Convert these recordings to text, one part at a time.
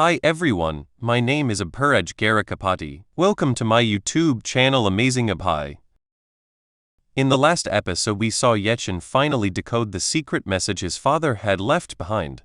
Hi everyone, my name is Abhiraj Garakapati. Welcome to my YouTube channel Amazing Abhi. In the last episode we saw Yechin finally decode the secret message his father had left behind.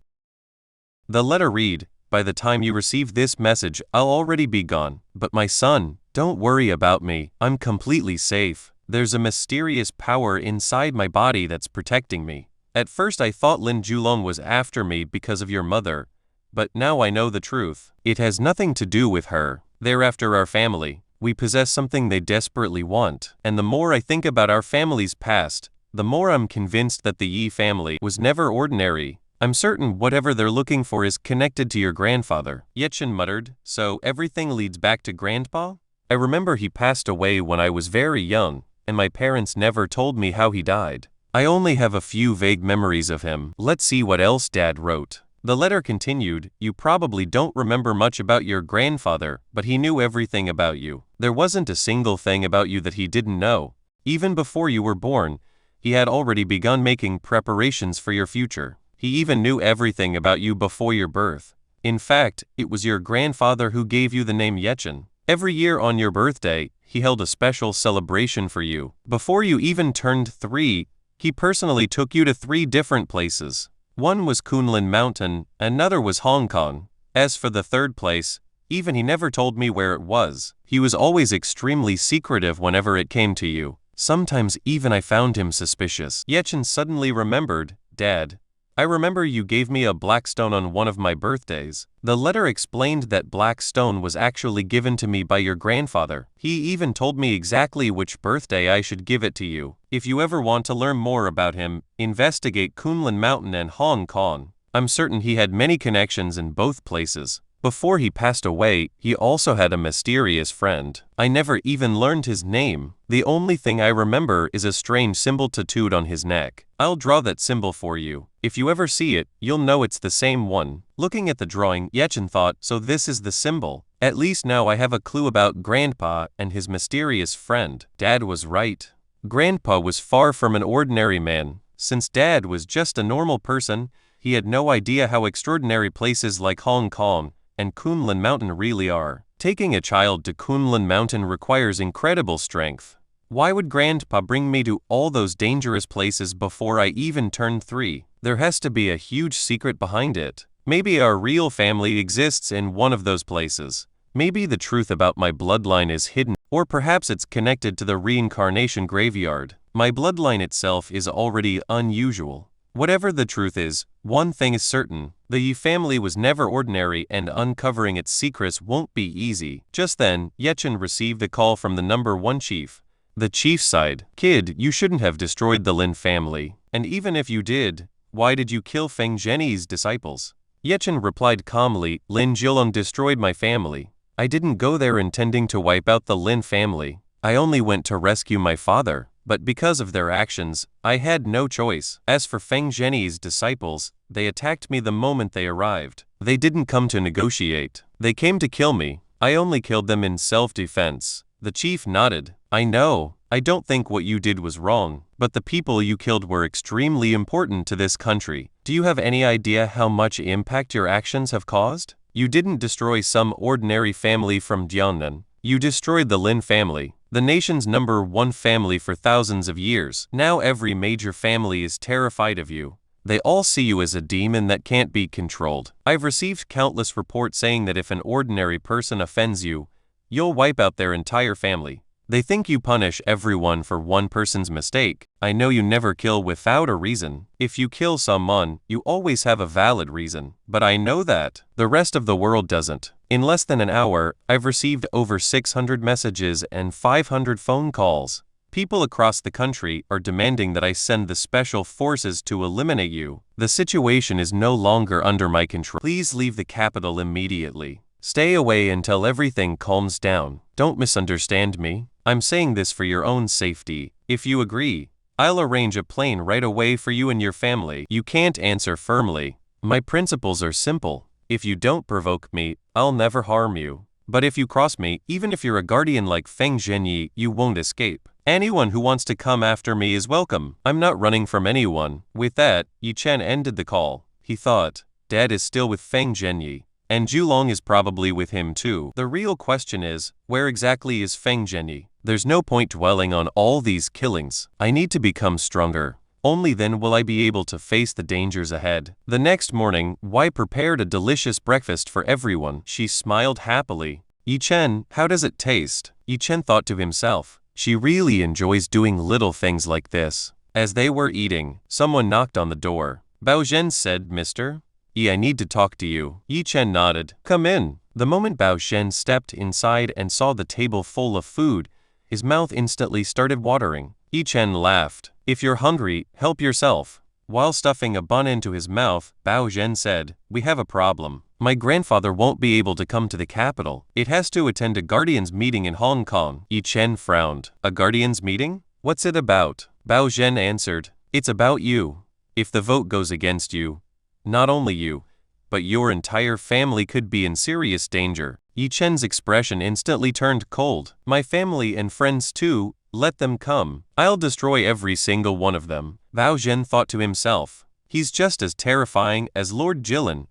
The letter read, "By the time you receive this message I'll already be gone, but my son, don't worry about me, I'm completely safe. There's a mysterious power inside my body that's protecting me. At first I thought Lin Julong was after me because of your mother, but now I know the truth. It has nothing to do with her. They're after our family. We possess something they desperately want. And the more I think about our family's past, the more I'm convinced that the Yi family was never ordinary. I'm certain whatever they're looking for is connected to your grandfather." Yechin muttered, "So everything leads back to Grandpa? I remember he passed away when I was very young, and my parents never told me how he died. I only have a few vague memories of him. Let's see what else Dad wrote." The letter continued, "You probably don't remember much about your grandfather, but he knew everything about you. There wasn't a single thing about you that he didn't know. Even before you were born, he had already begun making preparations for your future. He even knew everything about you before your birth. In fact, it was your grandfather who gave you the name Yechin. Every year on your birthday, he held a special celebration for you. Before you even turned 3, he personally took you to 3 different places. One was Kunlun Mountain, another was Hong Kong. As for the third place, even he never told me where it was. He was always extremely secretive whenever it came to you. Sometimes even I found him suspicious." Yechin suddenly remembered, "Dad, I remember you gave me a black stone on one of my birthdays." The letter explained that black stone was actually given to me by your grandfather. He even told me exactly which birthday I should give it to you. If you ever want to learn more about him, investigate Kunlun Mountain and Hong Kong. I'm certain he had many connections in both places. Before he passed away, he also had a mysterious friend. I never even learned his name. The only thing I remember is a strange symbol tattooed on his neck. I'll draw that symbol for you. If you ever see it, you'll know it's the same one." Looking at the drawing, Yechin thought, "So this is the symbol. At least now I have a clue about Grandpa and his mysterious friend." Dad was right. Grandpa was far from an ordinary man. Since Dad was just a normal person, he had no idea how extraordinary places like Hong Kong and Kunlun Mountain really are. Taking a child to Kunlun Mountain requires incredible strength. Why would Grandpa bring me to all those dangerous places before I even turned 3? There has to be a huge secret behind it. Maybe our real family exists in one of those places. Maybe the truth about my bloodline is hidden, or perhaps it's connected to the reincarnation graveyard. My bloodline itself is already unusual. Whatever the truth is, one thing is certain. The Yi family was never ordinary, and uncovering its secrets won't be easy." Just then, Yechin received a call from the number 1 chief. The chief sighed, "Kid, you shouldn't have destroyed the Lin family. And even if you did, why did you kill Feng Zhenyi's disciples?" Yechin replied calmly, "Lin Julong destroyed my family. I didn't go there intending to wipe out the Lin family. I only went to rescue my father. But because of their actions, I had no choice. As for Feng Zhenyi's disciples, they attacked me the moment they arrived. They didn't come to negotiate. They came to kill me. I only killed them in self-defense." The chief nodded. "I know. I don't think what you did was wrong, but the people you killed were extremely important to this country. Do you have any idea how much impact your actions have caused? You didn't destroy some ordinary family from Jiangnan. You destroyed the Lin family, the nation's number 1 family for thousands of years. Now every major family is terrified of you. They all see you as a demon that can't be controlled. I've received countless reports saying that if an ordinary person offends you, you'll wipe out their entire family. They think you punish everyone for one person's mistake. I know you never kill without a reason. If you kill someone, you always have a valid reason. But I know that. The rest of the world doesn't. In less than an hour, I've received over 600 messages and 500 phone calls. People across the country are demanding that I send the special forces to eliminate you. The situation is no longer under my control. Please leave the capital immediately. Stay away until everything calms down. Don't misunderstand me. I'm saying this for your own safety. If you agree, I'll arrange a plane right away for you and your family." You can't answer firmly. My principles are simple. If you don't provoke me, I'll never harm you. But if you cross me, even if you're a guardian like Feng Zhenyi, you won't escape. Anyone who wants to come after me is welcome. I'm not running from anyone." With that, Yi Chen ended the call. He thought, Dad is still with Feng Zhenyi, and Julong is probably with him too. The real question is, where exactly is Feng Zhenyi? There's no point dwelling on all these killings. I need to become stronger. Only then will I be able to face the dangers ahead. The next morning, Wei prepared a delicious breakfast for everyone. She smiled happily. Yi Chen, how does it taste? Yi Chen thought to himself. She really enjoys doing little things like this. As they were eating, someone knocked on the door. Bao Zhen said, Mister? Yi, I need to talk to you. Yi Chen nodded. Come in. The moment Bao Zhen stepped inside and saw the table full of food, his mouth instantly started watering. Yi Chen laughed. If you're hungry, help yourself. While stuffing a bun into his mouth, Bao Zhen said, We have a problem. My grandfather won't be able to come to the capital. It has to attend a Guardians meeting in Hong Kong. Yi Chen frowned. A Guardians meeting? What's it about? Bao Zhen answered, It's about you. If the vote goes against you, not only you, but your entire family could be in serious danger. Yi Chen's expression instantly turned cold. My family and friends too, let them come. I'll destroy every single one of them. Bao Zhen thought to himself. He's just as terrifying as Lord Jilin.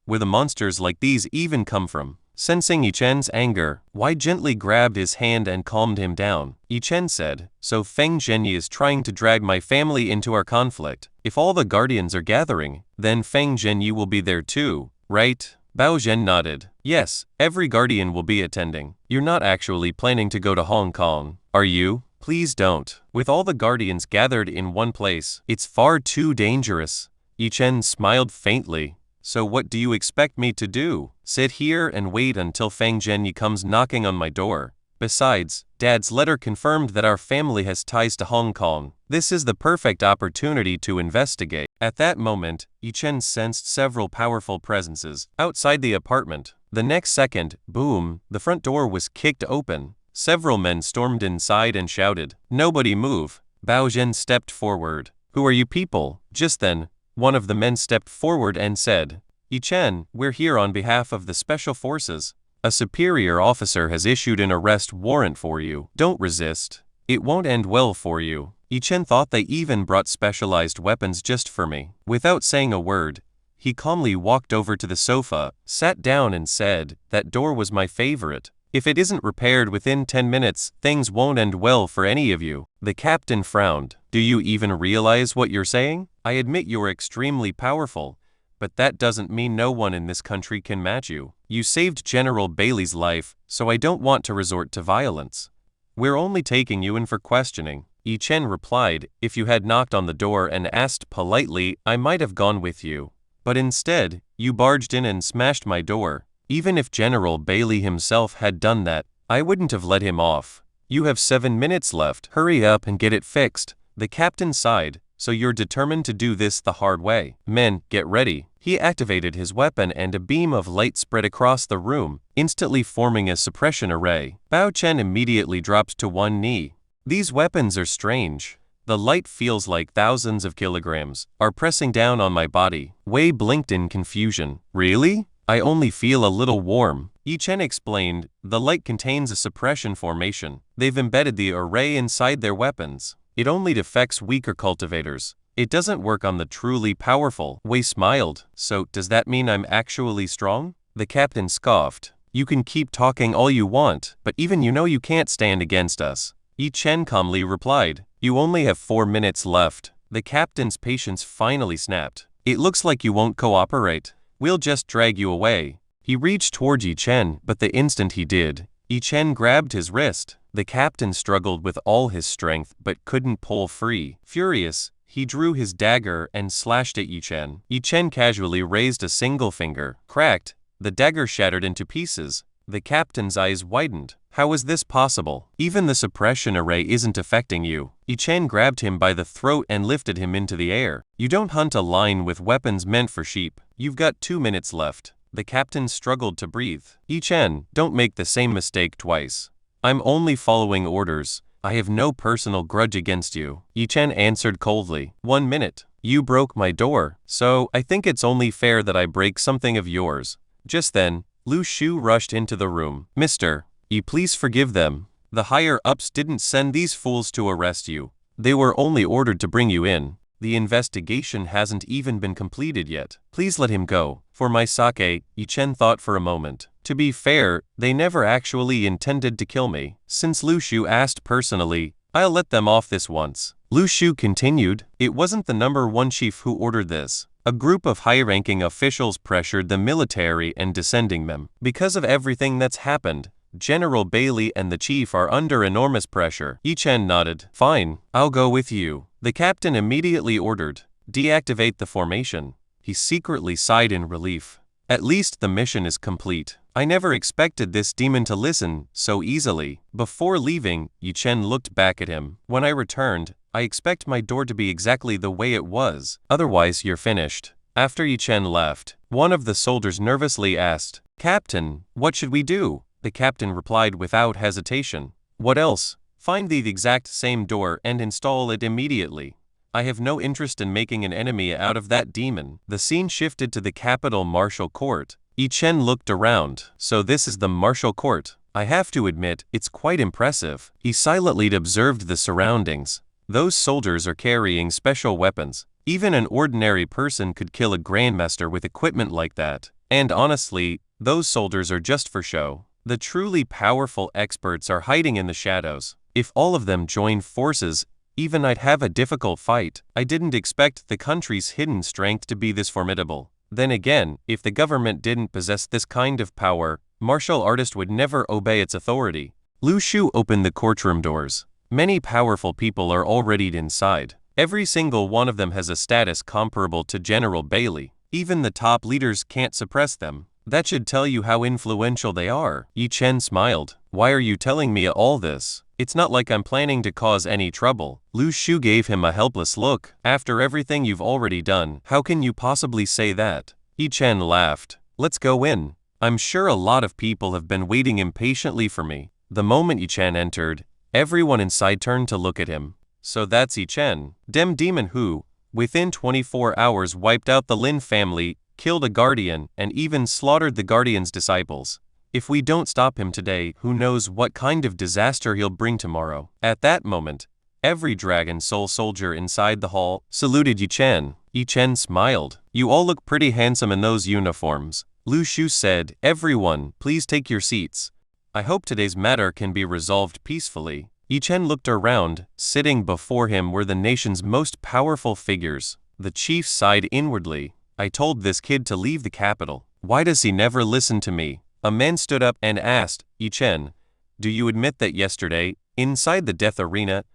Where the monsters like these even come from? Sensing Yi Chen's anger, Wei gently grabbed his hand and calmed him down. Yi Chen said, So Feng Zhenyi is trying to drag my family into our conflict. If all the guardians are gathering, then Feng Zhenyi will be there too, right? Bao Zhen nodded. Yes, every guardian will be attending. You're not actually planning to go to Hong Kong, are you? Please don't. With all the guardians gathered in one place, it's far too dangerous. Yi Chen smiled faintly. So what do you expect me to do? Sit here and wait until Feng Zhenyi comes knocking on my door. Besides, Dad's letter confirmed that our family has ties to Hong Kong. This is the perfect opportunity to investigate. At that moment, Yi Chen sensed several powerful presences outside the apartment. The next second, boom, the front door was kicked open. Several men stormed inside and shouted, Nobody move. Bao Zhen stepped forward. Who are you people? Just then, one of the men stepped forward and said, Yi Chen, we're here on behalf of the Special Forces. A superior officer has issued an arrest warrant for you. Don't resist. It won't end well for you. Yi Chen thought they even brought specialized weapons just for me. Without saying a word, he calmly walked over to the sofa, sat down and said, That door was my favorite. If it isn't repaired within 10 minutes, things won't end well for any of you. The captain frowned. Do you even realize what you're saying? I admit you're extremely powerful, but that doesn't mean no one in this country can match you. You saved General Bailey's life, so I don't want to resort to violence. We're only taking you in for questioning. Yi Chen replied, If you had knocked on the door and asked politely, I might have gone with you. But instead, you barged in and smashed my door. Even if General Bailey himself had done that, I wouldn't have let him off. You have 7 minutes left. Hurry up and get it fixed. The captain sighed. So you're determined to do this the hard way. Men, get ready. He activated his weapon and a beam of light spread across the room, instantly forming a suppression array. Bao Chen immediately dropped to one knee. These weapons are strange. The light feels like thousands of kilograms are pressing down on my body. Wei blinked in confusion. Really? I only feel a little warm. Yi Chen explained, the light contains a suppression formation. They've embedded the array inside their weapons. It only affects weaker cultivators. It doesn't work on the truly powerful. Wei smiled. So, does that mean I'm actually strong? The captain scoffed. You can keep talking all you want, but even you know you can't stand against us. Yi Chen calmly replied. You only have 4 minutes left. The captain's patience finally snapped. It looks like you won't cooperate. We'll just drag you away. He reached toward Yi Chen, but the instant he did, Yi Chen grabbed his wrist. The captain struggled with all his strength but couldn't pull free. Furious, he drew his dagger and slashed at Yi Chen. Yi Chen casually raised a single finger. Cracked, the dagger shattered into pieces. The captain's eyes widened. How is this possible? Even the suppression array isn't affecting you. Yi Chen grabbed him by the throat and lifted him into the air. You don't hunt a lion with weapons meant for sheep. You've got 2 minutes left. The captain struggled to breathe. Yi Chen, don't make the same mistake twice. I'm only following orders. I have no personal grudge against you. Yi Chen answered coldly. 1 minute. You broke my door, so I think it's only fair that I break something of yours. Just then, Lu Shu rushed into the room. Mister, you please forgive them. The higher-ups didn't send these fools to arrest you. They were only ordered to bring you in. The investigation hasn't even been completed yet. Please let him go. For my sake, Yi Chen thought for a moment. To be fair, they never actually intended to kill me. Since Lu Shu asked personally, I'll let them off this once. Lu Shu continued, it wasn't the #1 chief who ordered this. A group of high-ranking officials pressured the military and descending them. Because of everything that's happened, General Bailey and the chief are under enormous pressure. Yi Chen nodded. Fine, I'll go with you. The captain immediately ordered, deactivate the formation. He secretly sighed in relief. At least the mission is complete. I never expected this demon to listen so easily. Before leaving, Yi Chen looked back at him. When I returned, I expect my door to be exactly the way it was. Otherwise, you're finished. After Yi Chen left, one of the soldiers nervously asked, Captain, what should we do? The captain replied without hesitation. What else? Find the exact same door and install it immediately. I have no interest in making an enemy out of that demon. The scene shifted to the capital martial court. Yi Chen looked around. So this is the martial court. I have to admit, it's quite impressive. He silently observed the surroundings. Those soldiers are carrying special weapons. Even an ordinary person could kill a grandmaster with equipment like that. And honestly, those soldiers are just for show. The truly powerful experts are hiding in the shadows. If all of them joined forces, even I'd have a difficult fight. I didn't expect the country's hidden strength to be this formidable. Then again, if the government didn't possess this kind of power, martial artists would never obey its authority. Lu Shu opened the courtroom doors. Many powerful people are already inside. Every single one of them has a status comparable to General Bailey. Even the top leaders can't suppress them. That should tell you how influential they are. Yi Chen smiled. Why are you telling me all this? It's not like I'm planning to cause any trouble. Lu Shu gave him a helpless look. After everything you've already done, how can you possibly say that? Yi Chen laughed. Let's go in. I'm sure a lot of people have been waiting impatiently for me. The moment Yi Chen entered, everyone inside turned to look at him. So that's Yi Chen, dem demon who, within 24 hours wiped out the Lin family, killed a guardian, and even slaughtered the guardian's disciples. If we don't stop him today, who knows what kind of disaster he'll bring tomorrow. At that moment, every Dragon Soul soldier inside the hall saluted Yi Chen. Yi Chen smiled. You all look pretty handsome in those uniforms. Lu Shu said, everyone, please take your seats. I hope today's matter can be resolved peacefully. Yi Chen looked around. Sitting before him were the nation's most powerful figures. The chief sighed inwardly. I told this kid to leave the capital. Why does he never listen to me? A man stood up and asked, Yi Chen, do you admit that yesterday, inside the death arena,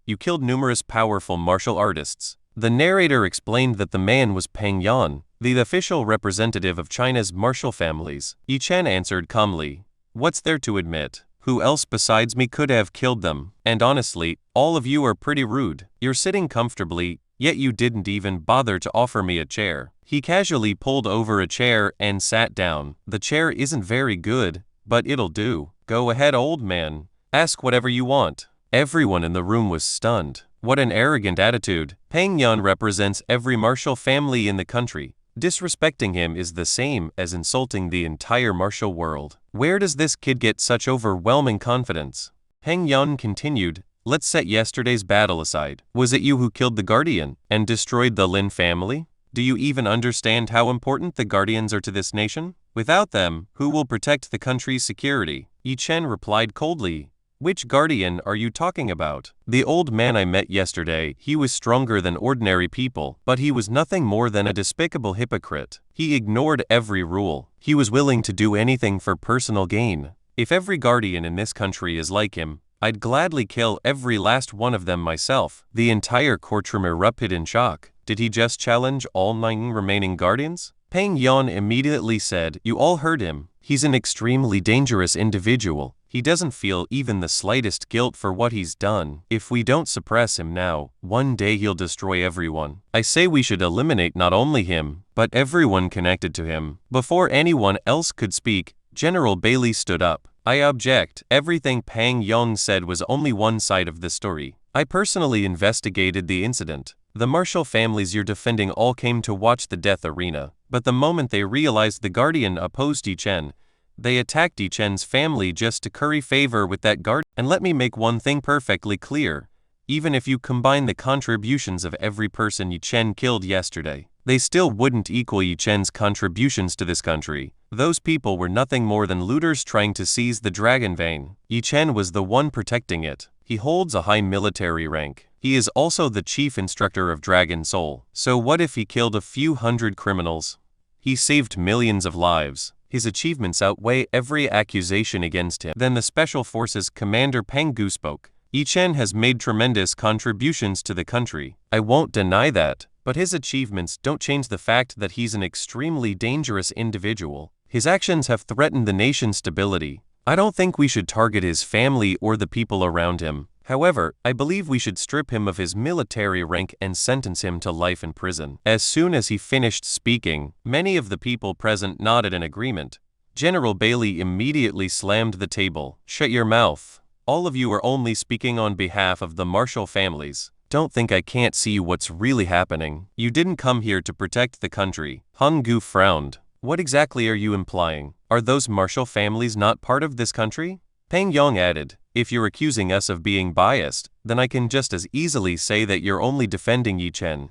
you killed numerous powerful martial artists? The narrator explained that the man was Peng Yan, the official representative of China's martial families. Yi Chen answered calmly, what's there to admit? Who else besides me could have killed them? And honestly, all of you are pretty rude. You're sitting comfortably, yet you didn't even bother to offer me a chair. He casually pulled over a chair and sat down. The chair isn't very good, but it'll do. Go ahead, old man. Ask whatever you want. Everyone in the room was stunned. What an arrogant attitude. Peng Yan represents every martial family in the country. Disrespecting him is the same as insulting the entire martial world. Where does this kid get such overwhelming confidence? Peng Yan continued, let's set yesterday's battle aside. Was it you who killed the Guardian and destroyed the Lin family? Do you even understand how important the Guardians are to this nation? Without them, who will protect the country's security? Yi Chen replied coldly, which Guardian are you talking about? The old man I met yesterday. He was stronger than ordinary people, but he was nothing more than a despicable hypocrite. He ignored every rule. He was willing to do anything for personal gain. If every Guardian in this country is like him, I'd gladly kill every last one of them myself. The entire courtroom erupted in shock. Did he just challenge all 9 remaining Guardians? Peng Yan immediately said, you all heard him. He's an extremely dangerous individual. He doesn't feel even the slightest guilt for what he's done. If we don't suppress him now, one day he'll destroy everyone. I say we should eliminate not only him, but everyone connected to him. Before anyone else could speak, General Bailey stood up. I object. Everything Peng Yan said was only one side of the story. I personally investigated the incident. The martial families you're defending all came to watch the death arena, but the moment they realized the Guardian opposed Yi Chen, they attacked Yi Chen's family just to curry favor with that guard. And let me make one thing perfectly clear. Even if you combine the contributions of every person Yi Chen killed yesterday, they still wouldn't equal Yi Chen's contributions to this country. Those people were nothing more than looters trying to seize the dragon vein. Yi Chen was the one protecting it. He holds a high military rank. He is also the chief instructor of Dragon Soul. So what if he killed a few hundred criminals? He saved millions of lives. His achievements outweigh every accusation against him. Then the Special Forces Commander Peng Gu spoke. Yi Chen has made tremendous contributions to the country. I won't deny that, but his achievements don't change the fact that he's an extremely dangerous individual. His actions have threatened the nation's stability. I don't think we should target his family or the people around him. However, I believe we should strip him of his military rank and sentence him to life in prison. As soon as he finished speaking, many of the people present nodded in agreement. General Bailey immediately slammed the table. Shut your mouth. All of you are only speaking on behalf of the Marshall families. Don't think I can't see what's really happening. You didn't come here to protect the country. Hung Gu frowned. What exactly are you implying? Are those Marshall families not part of this country? Peng Yong added, if you're accusing us of being biased, then I can just as easily say that you're only defending Yi Chen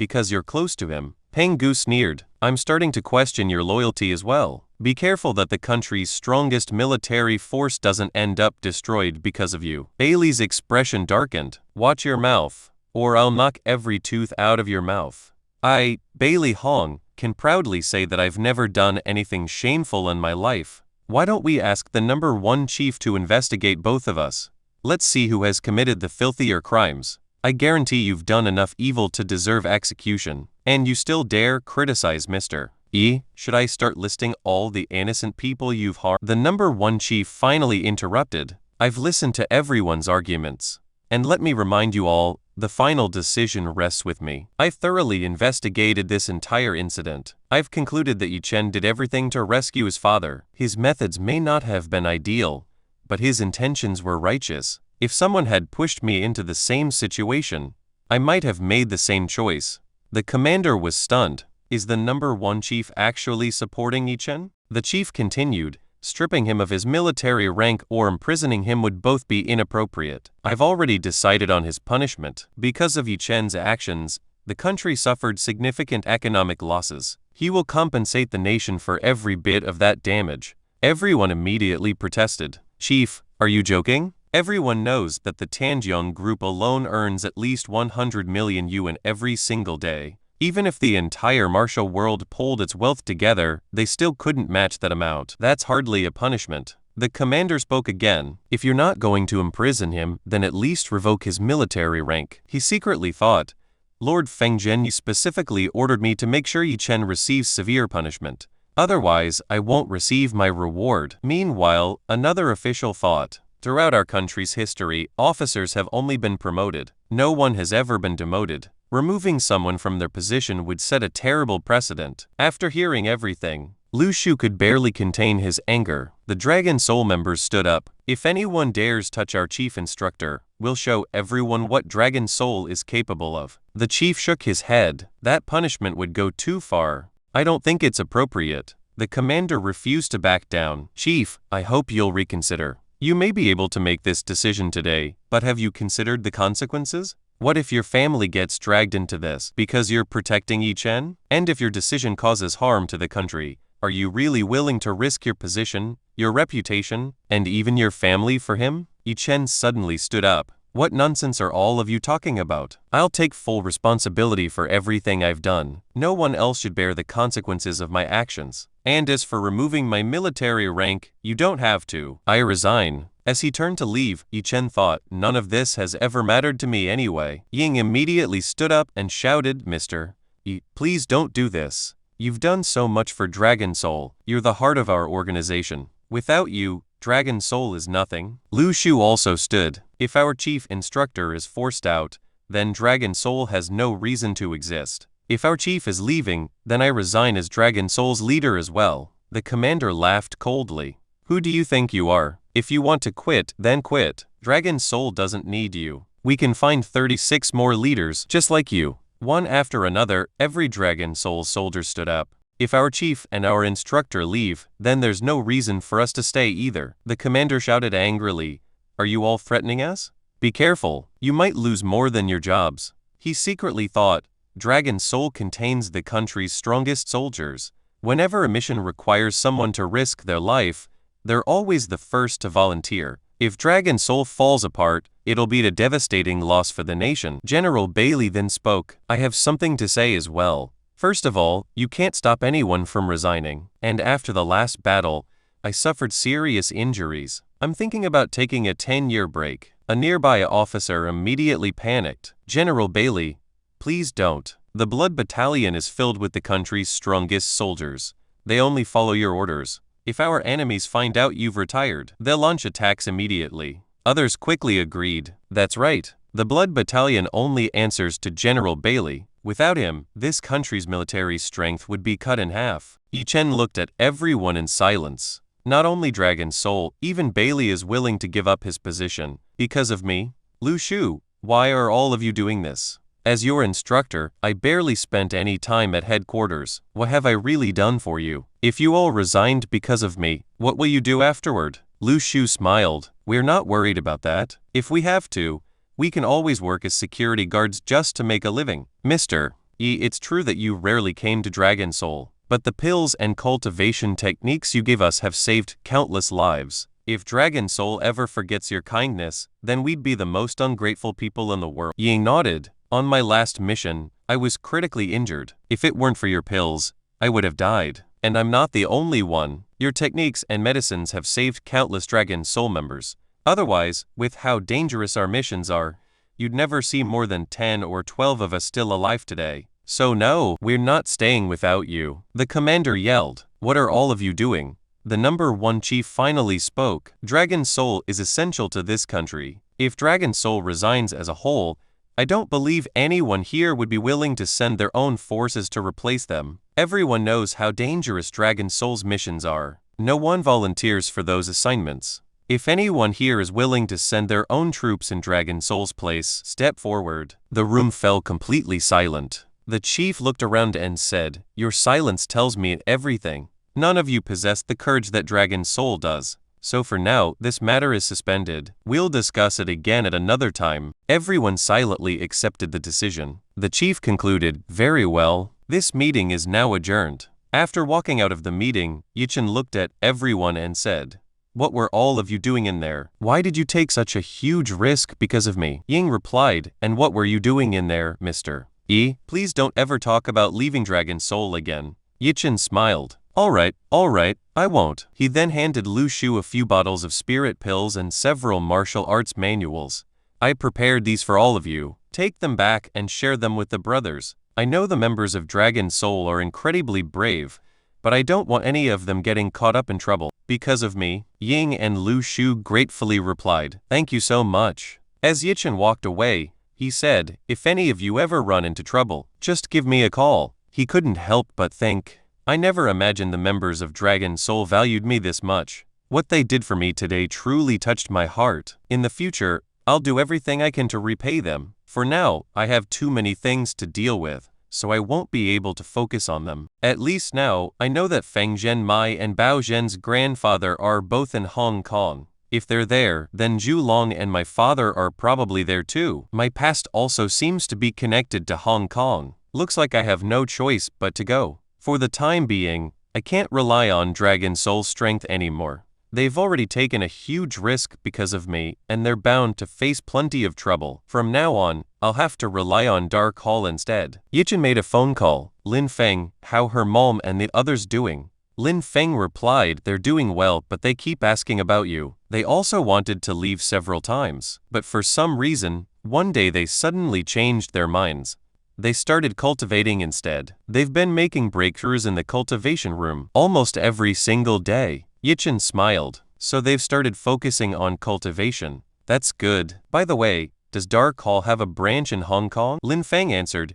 because you're close to him. Peng Gu sneered, I'm starting to question your loyalty as well. Be careful that the country's strongest military force doesn't end up destroyed because of you. Bailey's expression darkened. Watch your mouth, or I'll knock every tooth out of your mouth. I, Bailey Hong, can proudly say that I've never done anything shameful in my life. Why don't we ask the number one chief to investigate both of us? Let's see who has committed the filthier crimes. I guarantee you've done enough evil to deserve execution, and you still dare criticize Mr. E. Should I start listing all the innocent people you've harmed? The number one chief finally interrupted. I've listened to everyone's arguments. And let me remind you all, the final decision rests with me. I've thoroughly investigated this entire incident. I've concluded that Yi Chen did everything to rescue his father. His methods may not have been ideal, but his intentions were righteous. If someone had pushed me into the same situation, I might have made the same choice. The commander was stunned. Is the number one chief actually supporting Yi Chen? The chief continued, stripping him of his military rank or imprisoning him would both be inappropriate. I've already decided on his punishment. Because of Yi Chen's actions, the country suffered significant economic losses. He will compensate the nation for every bit of that damage. Everyone immediately protested. Chief, are you joking? Everyone knows that the Tanjiong group alone earns at least 100 million yuan every single day. Even if the entire Marshall world pulled its wealth together, they still couldn't match that amount. That's hardly a punishment. The commander spoke again. If you're not going to imprison him, then at least revoke his military rank. He secretly thought, Lord Feng Zhen specifically ordered me to make sure Yi Chen receives severe punishment. Otherwise, I won't receive my reward. Meanwhile, another official thought. Throughout our country's history, officers have only been promoted. No one has ever been demoted. Removing someone from their position would set a terrible precedent. After hearing everything, Lu Shu could barely contain his anger. The Dragon Soul members stood up. If anyone dares touch our chief instructor, we'll show everyone what Dragon Soul is capable of. The chief shook his head. That punishment would go too far. I don't think it's appropriate. The commander refused to back down. Chief, I hope you'll reconsider. You may be able to make this decision today, but have you considered the consequences? What if your family gets dragged into this because you're protecting Yi Chen? And if your decision causes harm to the country, are you really willing to risk your position, your reputation, and even your family for him? Yi Chen suddenly stood up. What nonsense are all of you talking about? I'll take full responsibility for everything I've done. No one else should bear the consequences of my actions. And as for removing my military rank, you don't have to. I resign. As he turned to leave, Yi Chen thought, none of this has ever mattered to me anyway. Ying immediately stood up and shouted, Mr. E, please don't do this. You've done so much for Dragon Soul. You're the heart of our organization. Without you, Dragon Soul is nothing. Lu Shu also stood. If our chief instructor is forced out, then Dragon Soul has no reason to exist. If our chief is leaving, then I resign as Dragon Soul's leader as well. The commander laughed coldly. Who do you think you are? If you want to quit, then quit. Dragon Soul doesn't need you. We can find 36 more leaders just like you. One after another, every Dragon Soul soldier stood up. If our chief and our instructor leave, then there's no reason for us to stay either. The commander shouted angrily, Are you all threatening us? Be careful, you might lose more than your jobs. He secretly thought, Dragon Soul contains the country's strongest soldiers. Whenever a mission requires someone to risk their life, they're always the first to volunteer. If Dragon Soul falls apart, it'll be a devastating loss for the nation. General Bailey then spoke. I have something to say as well. First of all, you can't stop anyone from resigning. And after the last battle, I suffered serious injuries. I'm thinking about taking a 10-year break. A nearby officer immediately panicked. General Bailey, please don't. The Blood Battalion is filled with the country's strongest soldiers. They only follow your orders. If our enemies find out you've retired, they'll launch attacks immediately. Others quickly agreed. That's right. The Blood Battalion only answers to General Bailey. Without him, this country's military strength would be cut in half. Yi Chen looked at everyone in silence. Not only Dragon Soul, even Bailey is willing to give up his position. Because of me? Lu Shu, why are all of you doing this? As your instructor, I barely spent any time at headquarters. What have I really done for you? If you all resigned because of me, what will you do afterward? Lu Shu smiled. We're not worried about that. If we have to, we can always work as security guards just to make a living. Mr. Yi, it's true that you rarely came to Dragon Soul, but the pills and cultivation techniques you give us have saved countless lives. If Dragon Soul ever forgets your kindness, then we'd be the most ungrateful people in the world. Yi nodded. On my last mission, I was critically injured. If it weren't for your pills, I would have died. And I'm not the only one. Your techniques and medicines have saved countless Dragon Soul members. Otherwise, with how dangerous our missions are, you'd never see more than 10 or 12 of us still alive today. So no, we're not staying without you. The commander yelled. What are all of you doing? The number 1 chief finally spoke. Dragon Soul is essential to this country. If Dragon Soul resigns as a whole, I don't believe anyone here would be willing to send their own forces to replace them. Everyone knows how dangerous Dragon Soul's missions are. No one volunteers for those assignments. If anyone here is willing to send their own troops in Dragon Soul's place, step forward. The room fell completely silent. The chief looked around and said, Your silence tells me everything. None of you possess the courage that Dragon Soul does. So for now, this matter is suspended. We'll discuss it again at another time. Everyone silently accepted the decision. The chief concluded, Very well. This meeting is now adjourned. After walking out of the meeting, Yi Chen looked at everyone and said, What were all of you doing in there? Why did you take such a huge risk because of me? Ying replied, And what were you doing in there, Mr. Yi? Please don't ever talk about leaving Dragon Soul again. Yi Chen smiled. All right, I won't. He then handed Lu Shu a few bottles of spirit pills and several martial arts manuals. I prepared these for all of you. Take them back and share them with the brothers. I know the members of Dragon Soul are incredibly brave, but I don't want any of them getting caught up in trouble. Because of me, Ying and Lu Shu gratefully replied, Thank you so much. As Yi Chen walked away, he said, If any of you ever run into trouble, just give me a call. He couldn't help but think, I never imagined the members of Dragon Soul valued me this much. What they did for me today truly touched my heart. In the future, I'll do everything I can to repay them. For now, I have too many things to deal with, so I won't be able to focus on them. At least now, I know that Feng Zhenmai and Bao Zhen's grandfather are both in Hong Kong. If they're there, then Zhu Long and my father are probably there too. My past also seems to be connected to Hong Kong. Looks like I have no choice but to go. For the time being, I can't rely on Dragon Soul's strength anymore. They've already taken a huge risk because of me, and they're bound to face plenty of trouble. From now on, I'll have to rely on Dark Hall instead. Yi Chen made a phone call. Lin Feng, how her mom and the others doing? Lin Feng replied, They're doing well, but they keep asking about you. They also wanted to leave several times, but for some reason, one day they suddenly changed their minds. They started cultivating instead. They've been making breakthroughs in the cultivation room almost every single day. Yi Chen smiled. So they've started focusing on cultivation. That's good. By the way, does Dark Hall have a branch in Hong Kong? Lin Feng answered.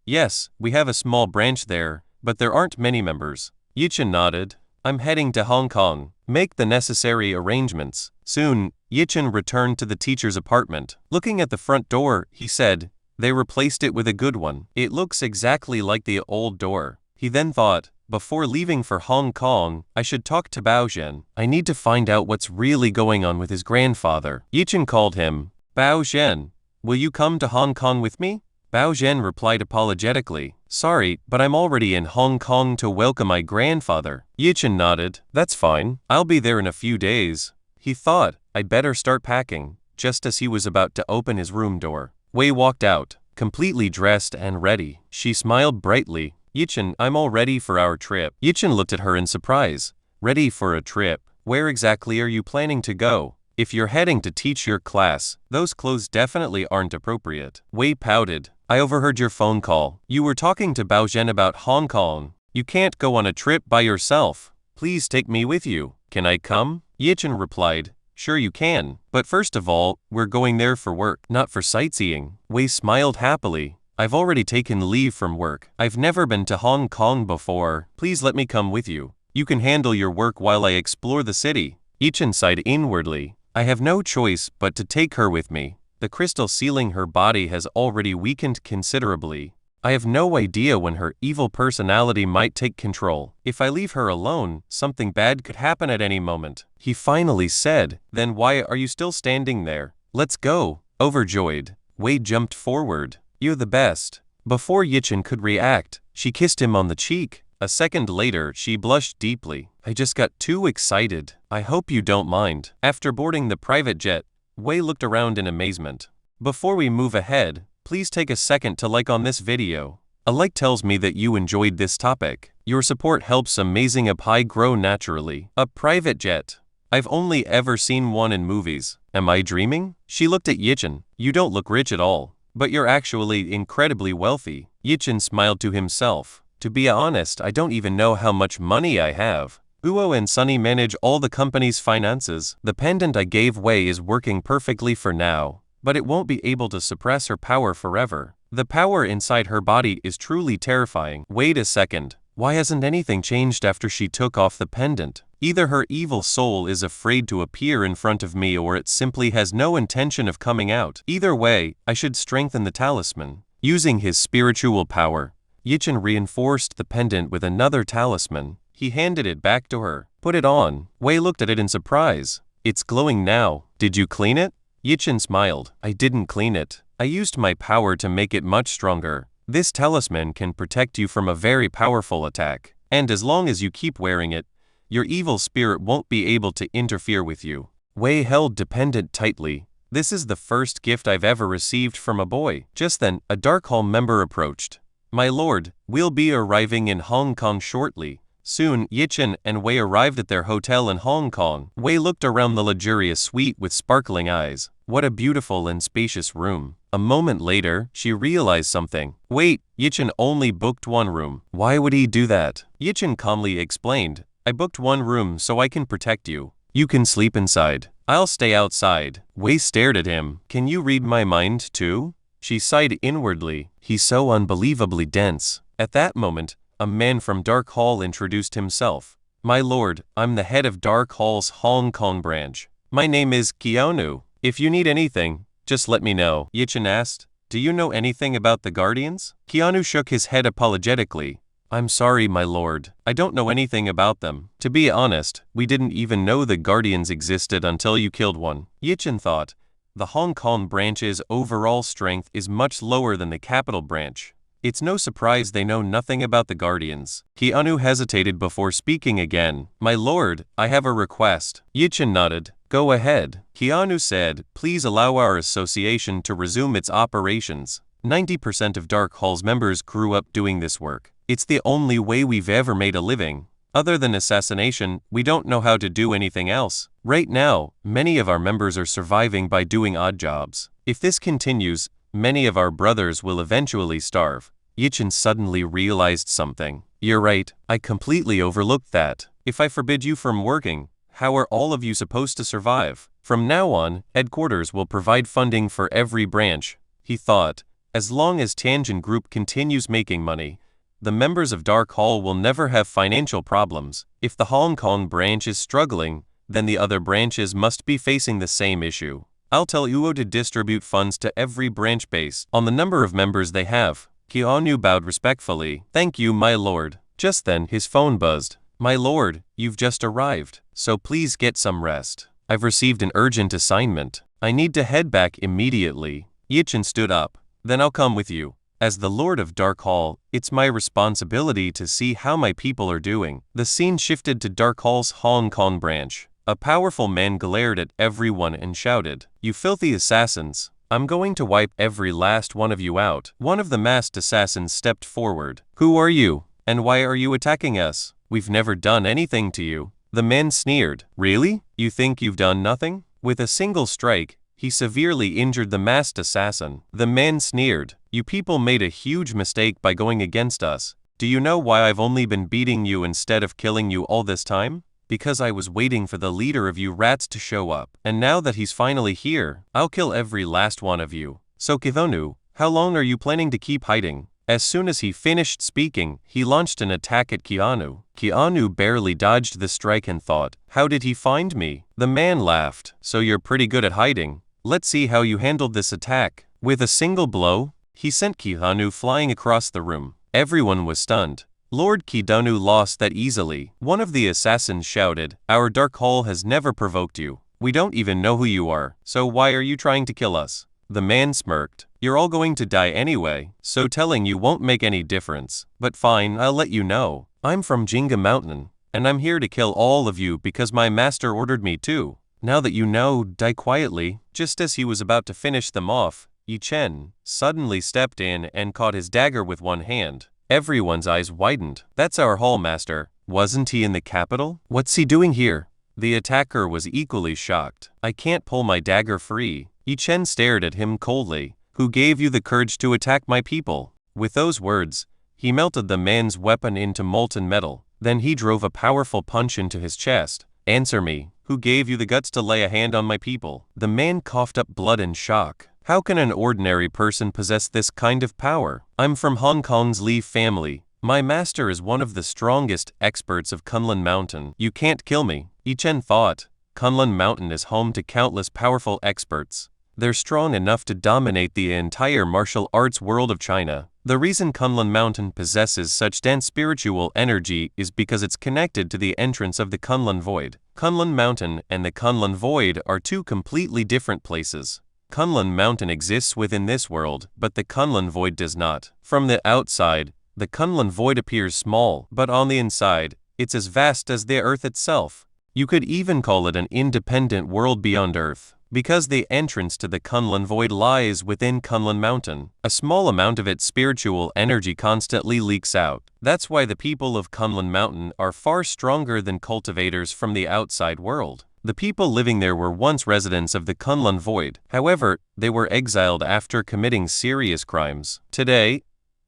Yes, we have a small branch there, but there aren't many members. Yi Chen nodded. I'm heading to Hong Kong. Make the necessary arrangements. Soon, Yi Chen returned to the teacher's apartment. Looking at the front door, he said, They replaced it with a good one. It looks exactly like the old door. He then thought, before leaving for Hong Kong, I should talk to Bao Zhen. I need to find out what's really going on with his grandfather. Yi Chen called him. Bao Zhen, will you come to Hong Kong with me? Bao Zhen replied apologetically, sorry, but I'm already in Hong Kong to welcome my grandfather. Yichen nodded, that's fine, I'll be there in a few days. He thought, I'd better start packing. Just as he was about to open his room door, Wei walked out, completely dressed and ready. She smiled brightly. Yichen, I'm all ready for our trip. Yichen looked at her in surprise. Ready for a trip? Where exactly are you planning to go? If you're heading to teach your class, those clothes definitely aren't appropriate. Wei pouted. I overheard your phone call. You were talking to Bao Zhen about Hong Kong. You can't go on a trip by yourself. Please take me with you. Can I come? Yichen replied. Sure you can, but first of all, we're going there for work, not for sightseeing. Wei smiled happily. I've already taken leave from work. I've never been to Hong Kong before. Please let me come with you. You can handle your work while I explore the city. Yichen sighed inwardly. I have no choice but to take her with me. The crystal sealing her body has already weakened considerably. I have no idea when her evil personality might take control. If I leave her alone, something bad could happen at any moment. He finally said, then why are you still standing there? Let's go. Overjoyed, Wei jumped forward. You're the best. Before Yichen could react, she kissed him on the cheek. A second later, she blushed deeply. I just got too excited. I hope you don't mind. After boarding the private jet, Wei looked around in amazement. Before we move ahead, please take a second to like on this video. A like tells me that you enjoyed this topic. Your support helps Amazing Pi grow naturally. A private jet. I've only ever seen one in movies. Am I dreaming? She looked at Yichen. You don't look rich at all, but you're actually incredibly wealthy. Yichen smiled to himself. To be honest, I don't even know how much money I have. Uo and Sunny manage all the company's finances. The pendant I gave Wei is working perfectly for now, but it won't be able to suppress her power forever. The power inside her body is truly terrifying. Wait a second. Why hasn't anything changed after she took off the pendant? Either her evil soul is afraid to appear in front of me or it simply has no intention of coming out. Either way, I should strengthen the talisman. Using his spiritual power, Yichen reinforced the pendant with another talisman. He handed it back to her. Put it on. Wei looked at it in surprise. It's glowing now. Did you clean it? Yichen smiled. I didn't clean it. I used my power to make it much stronger. This talisman can protect you from a very powerful attack. And as long as you keep wearing it, your evil spirit won't be able to interfere with you. Wei held the pendant tightly. This is the first gift I've ever received from a boy. Just then, a Dark Hall member approached. My lord, we'll be arriving in Hong Kong shortly. Soon, Yichen and Wei arrived at their hotel in Hong Kong. Wei looked around the luxurious suite with sparkling eyes. What a beautiful and spacious room. A moment later, she realized something. Wait, Yichen only booked one room. Why would he do that? Yichen calmly explained. I booked one room so I can protect you. You can sleep inside. I'll stay outside. Wei stared at him. Can you read my mind too? She sighed inwardly. He's so unbelievably dense. At that moment, a man from Dark Hall introduced himself. My lord, I'm the head of Dark Hall's Hong Kong branch. My name is Keanu. If you need anything, just let me know. Yichen asked, do you know anything about the Guardians? Keanu shook his head apologetically. I'm sorry, my lord. I don't know anything about them. To be honest, we didn't even know the Guardians existed until you killed one. Yichen thought, the Hong Kong branch's overall strength is much lower than the capital branch. It's no surprise they know nothing about the Guardians. Keanu hesitated before speaking again. My lord, I have a request. Yichen nodded. Go ahead. Keanu said, please allow our association to resume its operations. 90% of Dark Hall's members grew up doing this work. It's the only way we've ever made a living. Other than assassination, we don't know how to do anything else. Right now, many of our members are surviving by doing odd jobs. If this continues, many of our brothers will eventually starve. Yichen suddenly realized something. You're right, I completely overlooked that. If I forbid you from working, how are all of you supposed to survive? From now on, headquarters will provide funding for every branch. He thought, as long as Tianjin Group continues making money, the members of Dark Hall will never have financial problems. If the Hong Kong branch is struggling, then the other branches must be facing the same issue. I'll tell Uo to distribute funds to every branch based on the number of members they have. Keanu bowed respectfully. Thank you, my lord. Just then, his phone buzzed. My lord, you've just arrived, so please get some rest. I've received an urgent assignment. I need to head back immediately. Yichen stood up. Then I'll come with you. As the Lord of Dark Hall, it's my responsibility to see how my people are doing. The scene shifted to Dark Hall's Hong Kong branch. A powerful man glared at everyone and shouted, "You filthy assassins! I'm going to wipe every last one of you out." One of the masked assassins stepped forward. "Who are you? And why are you attacking us? We've never done anything to you." The man sneered. "Really? You think you've done nothing?" With a single strike, he severely injured the masked assassin. The man sneered, "You people made a huge mistake by going against us. Do you know why I've only been beating you instead of killing you all this time? Because I was waiting for the leader of you rats to show up. And now that he's finally here, I'll kill every last one of you. So Kithonu, how long are you planning to keep hiding?" As soon as he finished speaking, he launched an attack at Keanu. Keanu barely dodged the strike and thought, "How did he find me?" The man laughed. "So you're pretty good at hiding. Let's see how you handled this attack." With a single blow, he sent Keanu flying across the room. Everyone was stunned. Lord Keanu lost that easily. One of the assassins shouted, "Our Dark Hall has never provoked you. We don't even know who you are, so why are you trying to kill us?" The man smirked. "You're all going to die anyway, so telling you won't make any difference. But fine, I'll let you know. I'm from Jinga Mountain, and I'm here to kill all of you because my master ordered me to. Now that you know, die quietly." Just as he was about to finish them off, Yi Chen suddenly stepped in and caught his dagger with one hand. Everyone's eyes widened. "That's our hall master. Wasn't he in the capital? What's he doing here?" The attacker was equally shocked. "I can't pull my dagger free." Yi Chen stared at him coldly. "Who gave you the courage to attack my people?" With those words, he melted the man's weapon into molten metal. Then he drove a powerful punch into his chest. "Answer me. Who gave you the guts to lay a hand on my people?" The man coughed up blood in shock. "How can an ordinary person possess this kind of power? I'm from Hong Kong's Li family. My master is one of the strongest experts of Kunlun Mountain. You can't kill me." Yi Chen thought, Kunlun Mountain is home to countless powerful experts. They're strong enough to dominate the entire martial arts world of China. The reason Kunlun Mountain possesses such dense spiritual energy is because it's connected to the entrance of the Kunlun Void. Kunlun Mountain and the Kunlun Void are two completely different places. Kunlun Mountain exists within this world, but the Kunlun Void does not. From the outside, the Kunlun Void appears small, but on the inside, it's as vast as the Earth itself. You could even call it an independent world beyond Earth. Because the entrance to the Kunlun Void lies within Kunlun Mountain, a small amount of its spiritual energy constantly leaks out. That's why the people of Kunlun Mountain are far stronger than cultivators from the outside world. The people living there were once residents of the Kunlun Void. However, they were exiled after committing serious crimes. Today,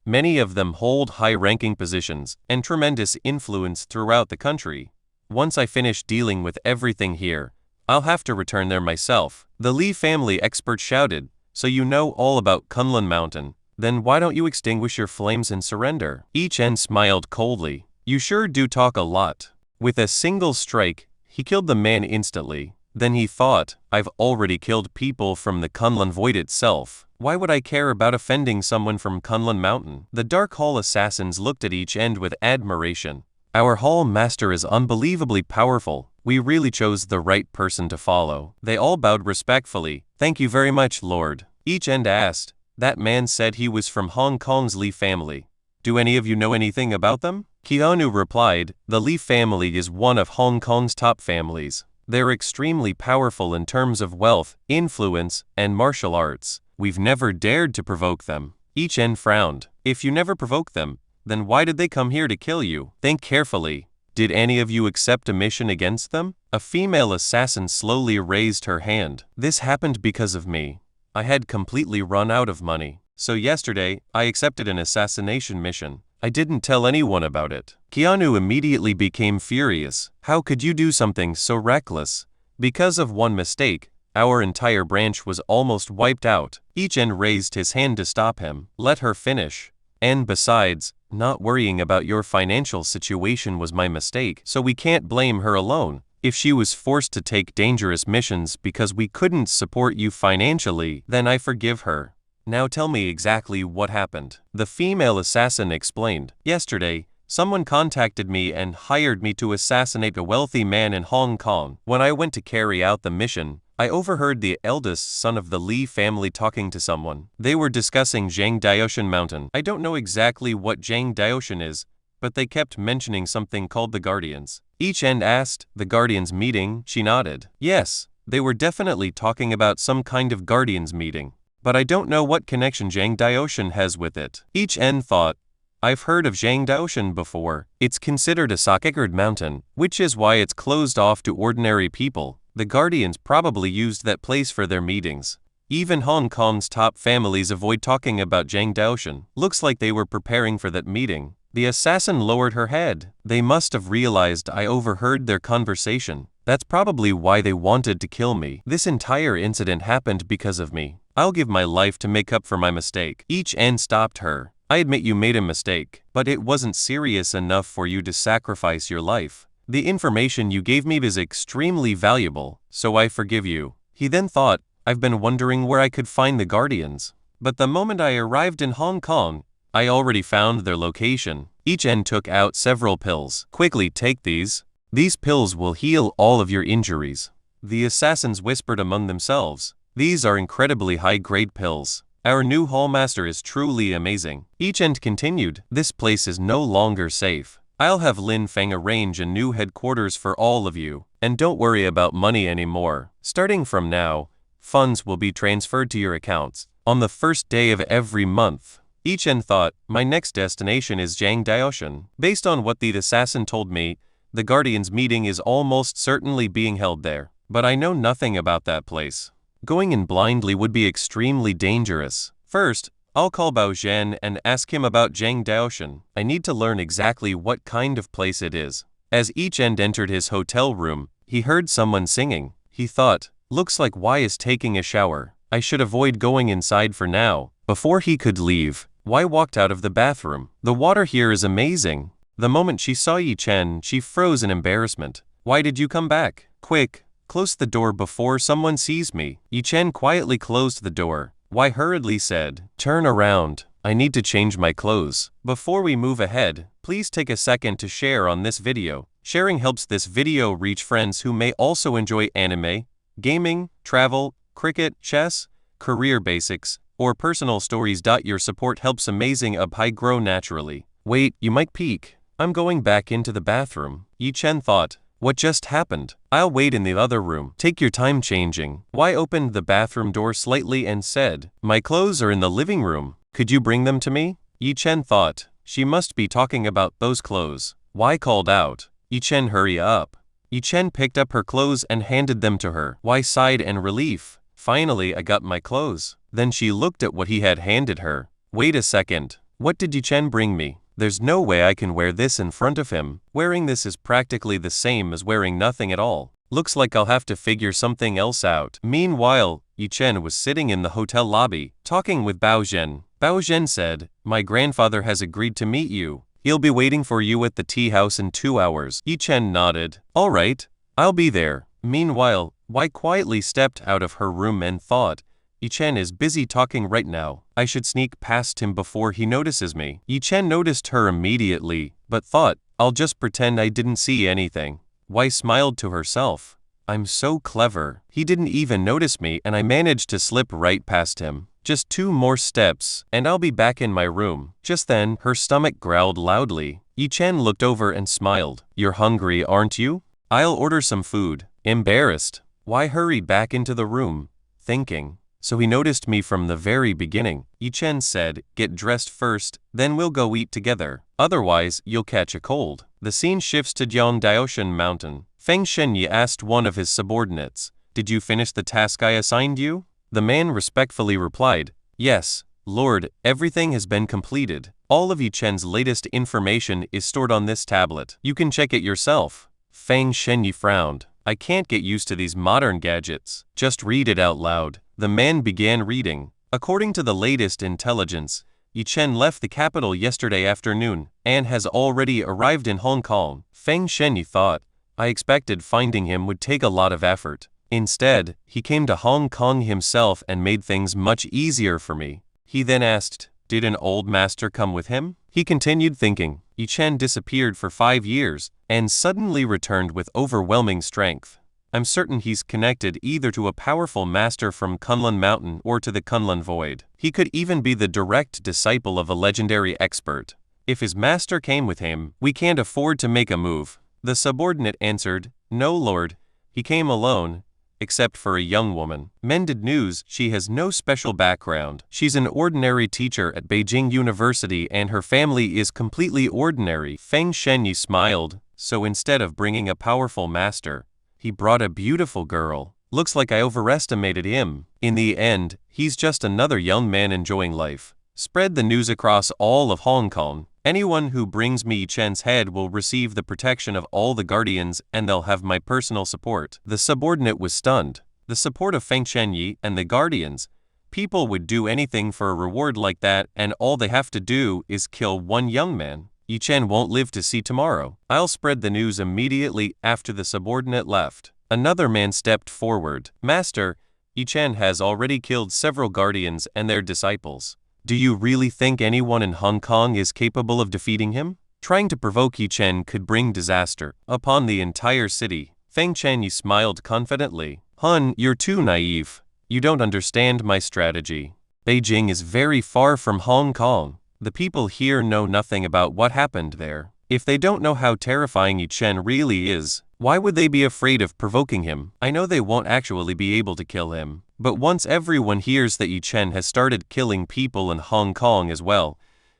many of them hold high-ranking positions and tremendous influence throughout the country. Once I finish dealing with everything here, I'll have to return there myself. The Li family expert shouted, "So you know all about Kunlun Mountain. Then why don't you extinguish your flames and surrender?" Yi Chen smiled coldly. "You sure do talk a lot." With a single strike, he killed the man instantly. Then he thought, "I've already killed people from the Kunlun Void itself. Why would I care about offending someone from Kunlun Mountain?" The Dark Hall assassins looked at each end with admiration. "Our Hall Master is unbelievably powerful. We really chose the right person to follow." They all bowed respectfully. "Thank you very much, Lord." Each end asked, "That man said he was from Hong Kong's Li family. Do any of you know anything about them?" Keanu replied, "The Li family is one of Hong Kong's top families. They're extremely powerful in terms of wealth, influence, and martial arts. We've never dared to provoke them." Each end frowned. "If you never provoke them, then why did they come here to kill you? Think carefully. Did any of you accept a mission against them?" A female assassin slowly raised her hand. "This happened because of me. I had completely run out of money. So yesterday, I accepted an assassination mission. I didn't tell anyone about it." Keanu immediately became furious. "How could you do something so reckless? Because of one mistake, our entire branch was almost wiped out." Each end raised his hand to stop him. "Let her finish. And besides, not worrying about your financial situation was my mistake, so we can't blame her alone. If she was forced to take dangerous missions because we couldn't support you financially, then I forgive her. Now tell me exactly what happened." The female assassin explained. "Yesterday, someone contacted me and hired me to assassinate a wealthy man in Hong Kong. When I went to carry out the mission, I overheard the eldest son of the Li family talking to someone. They were discussing Zhang Daoshan Mountain. I don't know exactly what Zhang Daoshan is, but they kept mentioning something called the Guardians. Each end asked, the Guardians meeting? She nodded. Yes, they were definitely talking about some kind of Guardians meeting. But I don't know what connection Zhang Daoshan has with it. Each end thought, I've heard of Zhang Daoshan before. It's considered a sacred mountain, which is why it's closed off to ordinary people. The Guardians probably used that place for their meetings. Even Hong Kong's top families avoid talking about Zhang Daoshan. Looks like they were preparing for that meeting. The assassin lowered her head. They must have realized I overheard their conversation. That's probably why they wanted to kill me. This entire incident happened because of me. I'll give my life to make up for my mistake. Each end stopped her. I admit you made a mistake, but it wasn't serious enough for you to sacrifice your life. The information you gave me is extremely valuable, so I forgive you. He then thought, I've been wondering where I could find the Guardians. But the moment I arrived in Hong Kong, I already found their location. Each end took out several pills. Quickly take these. These pills will heal all of your injuries. The assassins whispered among themselves. These are incredibly high-grade pills. Our new hallmaster is truly amazing. Each end continued, this place is no longer safe. I'll have Lin Feng arrange a new headquarters for all of you, and don't worry about money anymore. Starting from now, funds will be transferred to your accounts on the first day of every month. Each end thought, my next destination is Zhang Daoshan. Based on what the assassin told me, the Guardians meeting is almost certainly being held there, but I know nothing about that place. Going in blindly would be extremely dangerous. First, I'll call Bao Zhen and ask him about Zhang Daoshan. I need to learn exactly what kind of place it is. As each end entered his hotel room, he heard someone singing. He thought, looks like Y is taking a shower. I should avoid going inside for now. Before he could leave, Y walked out of the bathroom. The water here is amazing. The moment she saw Yi Chen, she froze in embarrassment. Why did you come back? Quick, close the door before someone sees me. Yi Chen quietly closed the door. Y hurriedly said, turn around. I need to change my clothes. Before we move ahead, please take a second to share on this video. Sharing helps this video reach friends who may also enjoy anime, gaming, travel, cricket, chess, career basics, or personal stories. Your support helps Amazing Up grow naturally. Wait, you might peek. I'm going back into the bathroom. Yi Chen thought, what just happened? I'll wait in the other room. Take your time changing. Y opened the bathroom door slightly and said, my clothes are in the living room. Could you bring them to me? Yi Chen thought, she must be talking about those clothes. Y called out, Yi Chen, hurry up. Yi Chen picked up her clothes and handed them to her. Y sighed in relief. Finally, I got my clothes. Then she looked at what he had handed her. Wait a second. What did Yi Chen bring me? There's no way I can wear this in front of him. Wearing this is practically the same as wearing nothing at all. Looks like I'll have to figure something else out. Meanwhile, Yi Chen was sitting in the hotel lobby, talking with Bao Zhen. Bao Zhen said, my grandfather has agreed to meet you. He'll be waiting for you at the tea house in 2 hours. Yi Chen nodded. All right, I'll be there. Meanwhile, Y quietly stepped out of her room and thought, Yi Chen is busy talking right now. I should sneak past him before he notices me. Yi Chen noticed her immediately, but thought, I'll just pretend I didn't see anything. Y smiled to herself. I'm so clever. He didn't even notice me and I managed to slip right past him. Just 2 more steps, and I'll be back in my room. Just then, her stomach growled loudly. Yi Chen looked over and smiled. You're hungry, aren't you? I'll order some food. Embarrassed, Y hurried back into the room, thinking, so he noticed me from the very beginning. Yi Chen said, get dressed first, then we'll go eat together. Otherwise, you'll catch a cold. The scene shifts to Zhang Daoshan Mountain. Feng Shenyi asked one of his subordinates, did you finish the task I assigned you? The man respectfully replied, yes, Lord, everything has been completed. All of Yi Chen's latest information is stored on this tablet. You can check it yourself. Feng Shenyi frowned. I can't get used to these modern gadgets. Just read it out loud. The man began reading. According to the latest intelligence, Yi Chen left the capital yesterday afternoon and has already arrived in Hong Kong. Feng Shenyi thought, I expected finding him would take a lot of effort. Instead, he came to Hong Kong himself and made things much easier for me. He then asked, did an old master come with him? He continued thinking. Yi Chen disappeared for 5 years and suddenly returned with overwhelming strength. I'm certain he's connected either to a powerful master from Kunlun Mountain or to the Kunlun Void. He could even be the direct disciple of a legendary expert. If his master came with him, we can't afford to make a move. The subordinate answered, "No, Lord. He came alone, except for a young woman. Mended news, she has no special background. She's an ordinary teacher at Beijing University and her family is completely ordinary." Feng Shenyi smiled, so instead of bringing a powerful master, he brought a beautiful girl. Looks like I overestimated him. In the end, he's just another young man enjoying life. Spread the news across all of Hong Kong. Anyone who brings me Chen's head will receive the protection of all the guardians and they'll have my personal support. The subordinate was stunned. The support of Feng Shenyi and the guardians. People would do anything for a reward like that, and all they have to do is kill one young man. Yi Chen won't live to see tomorrow. I'll spread the news immediately after the subordinate left. Another man stepped forward. Master, Yi Chen has already killed several guardians and their disciples. Do you really think anyone in Hong Kong is capable of defeating him? Trying to provoke Yi Chen could bring disaster upon the entire city. Feng Shenyi smiled confidently. Hun, you're too naive. You don't understand my strategy. Beijing is very far from Hong Kong. The people here know nothing about what happened there. If they don't know how terrifying Yi Chen really is, why would they be afraid of provoking him? I know they won't actually be able to kill him, but once everyone hears that Yi Chen has started killing people in Hong Kong as well,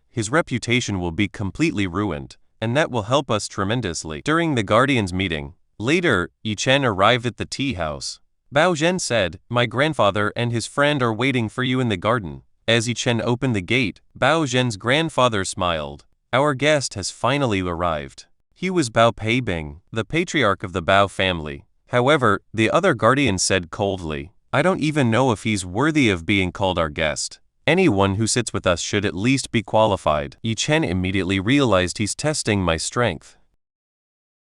his reputation will be completely ruined, and that will help us tremendously. During the Guardians meeting, later, Yi Chen arrived at the tea house. Bao Zhen said, "My grandfather and his friend are waiting for you in the garden." As Yi Chen opened the gate, Bao Zhen's grandfather smiled. Our guest has finally arrived. He was Bao Peibing, the patriarch of the Bao family. However, the other guardian said coldly, "I don't even know if he's worthy of being called our guest. Anyone who sits with us should at least be qualified." Yi Chen immediately realized he's testing my strength.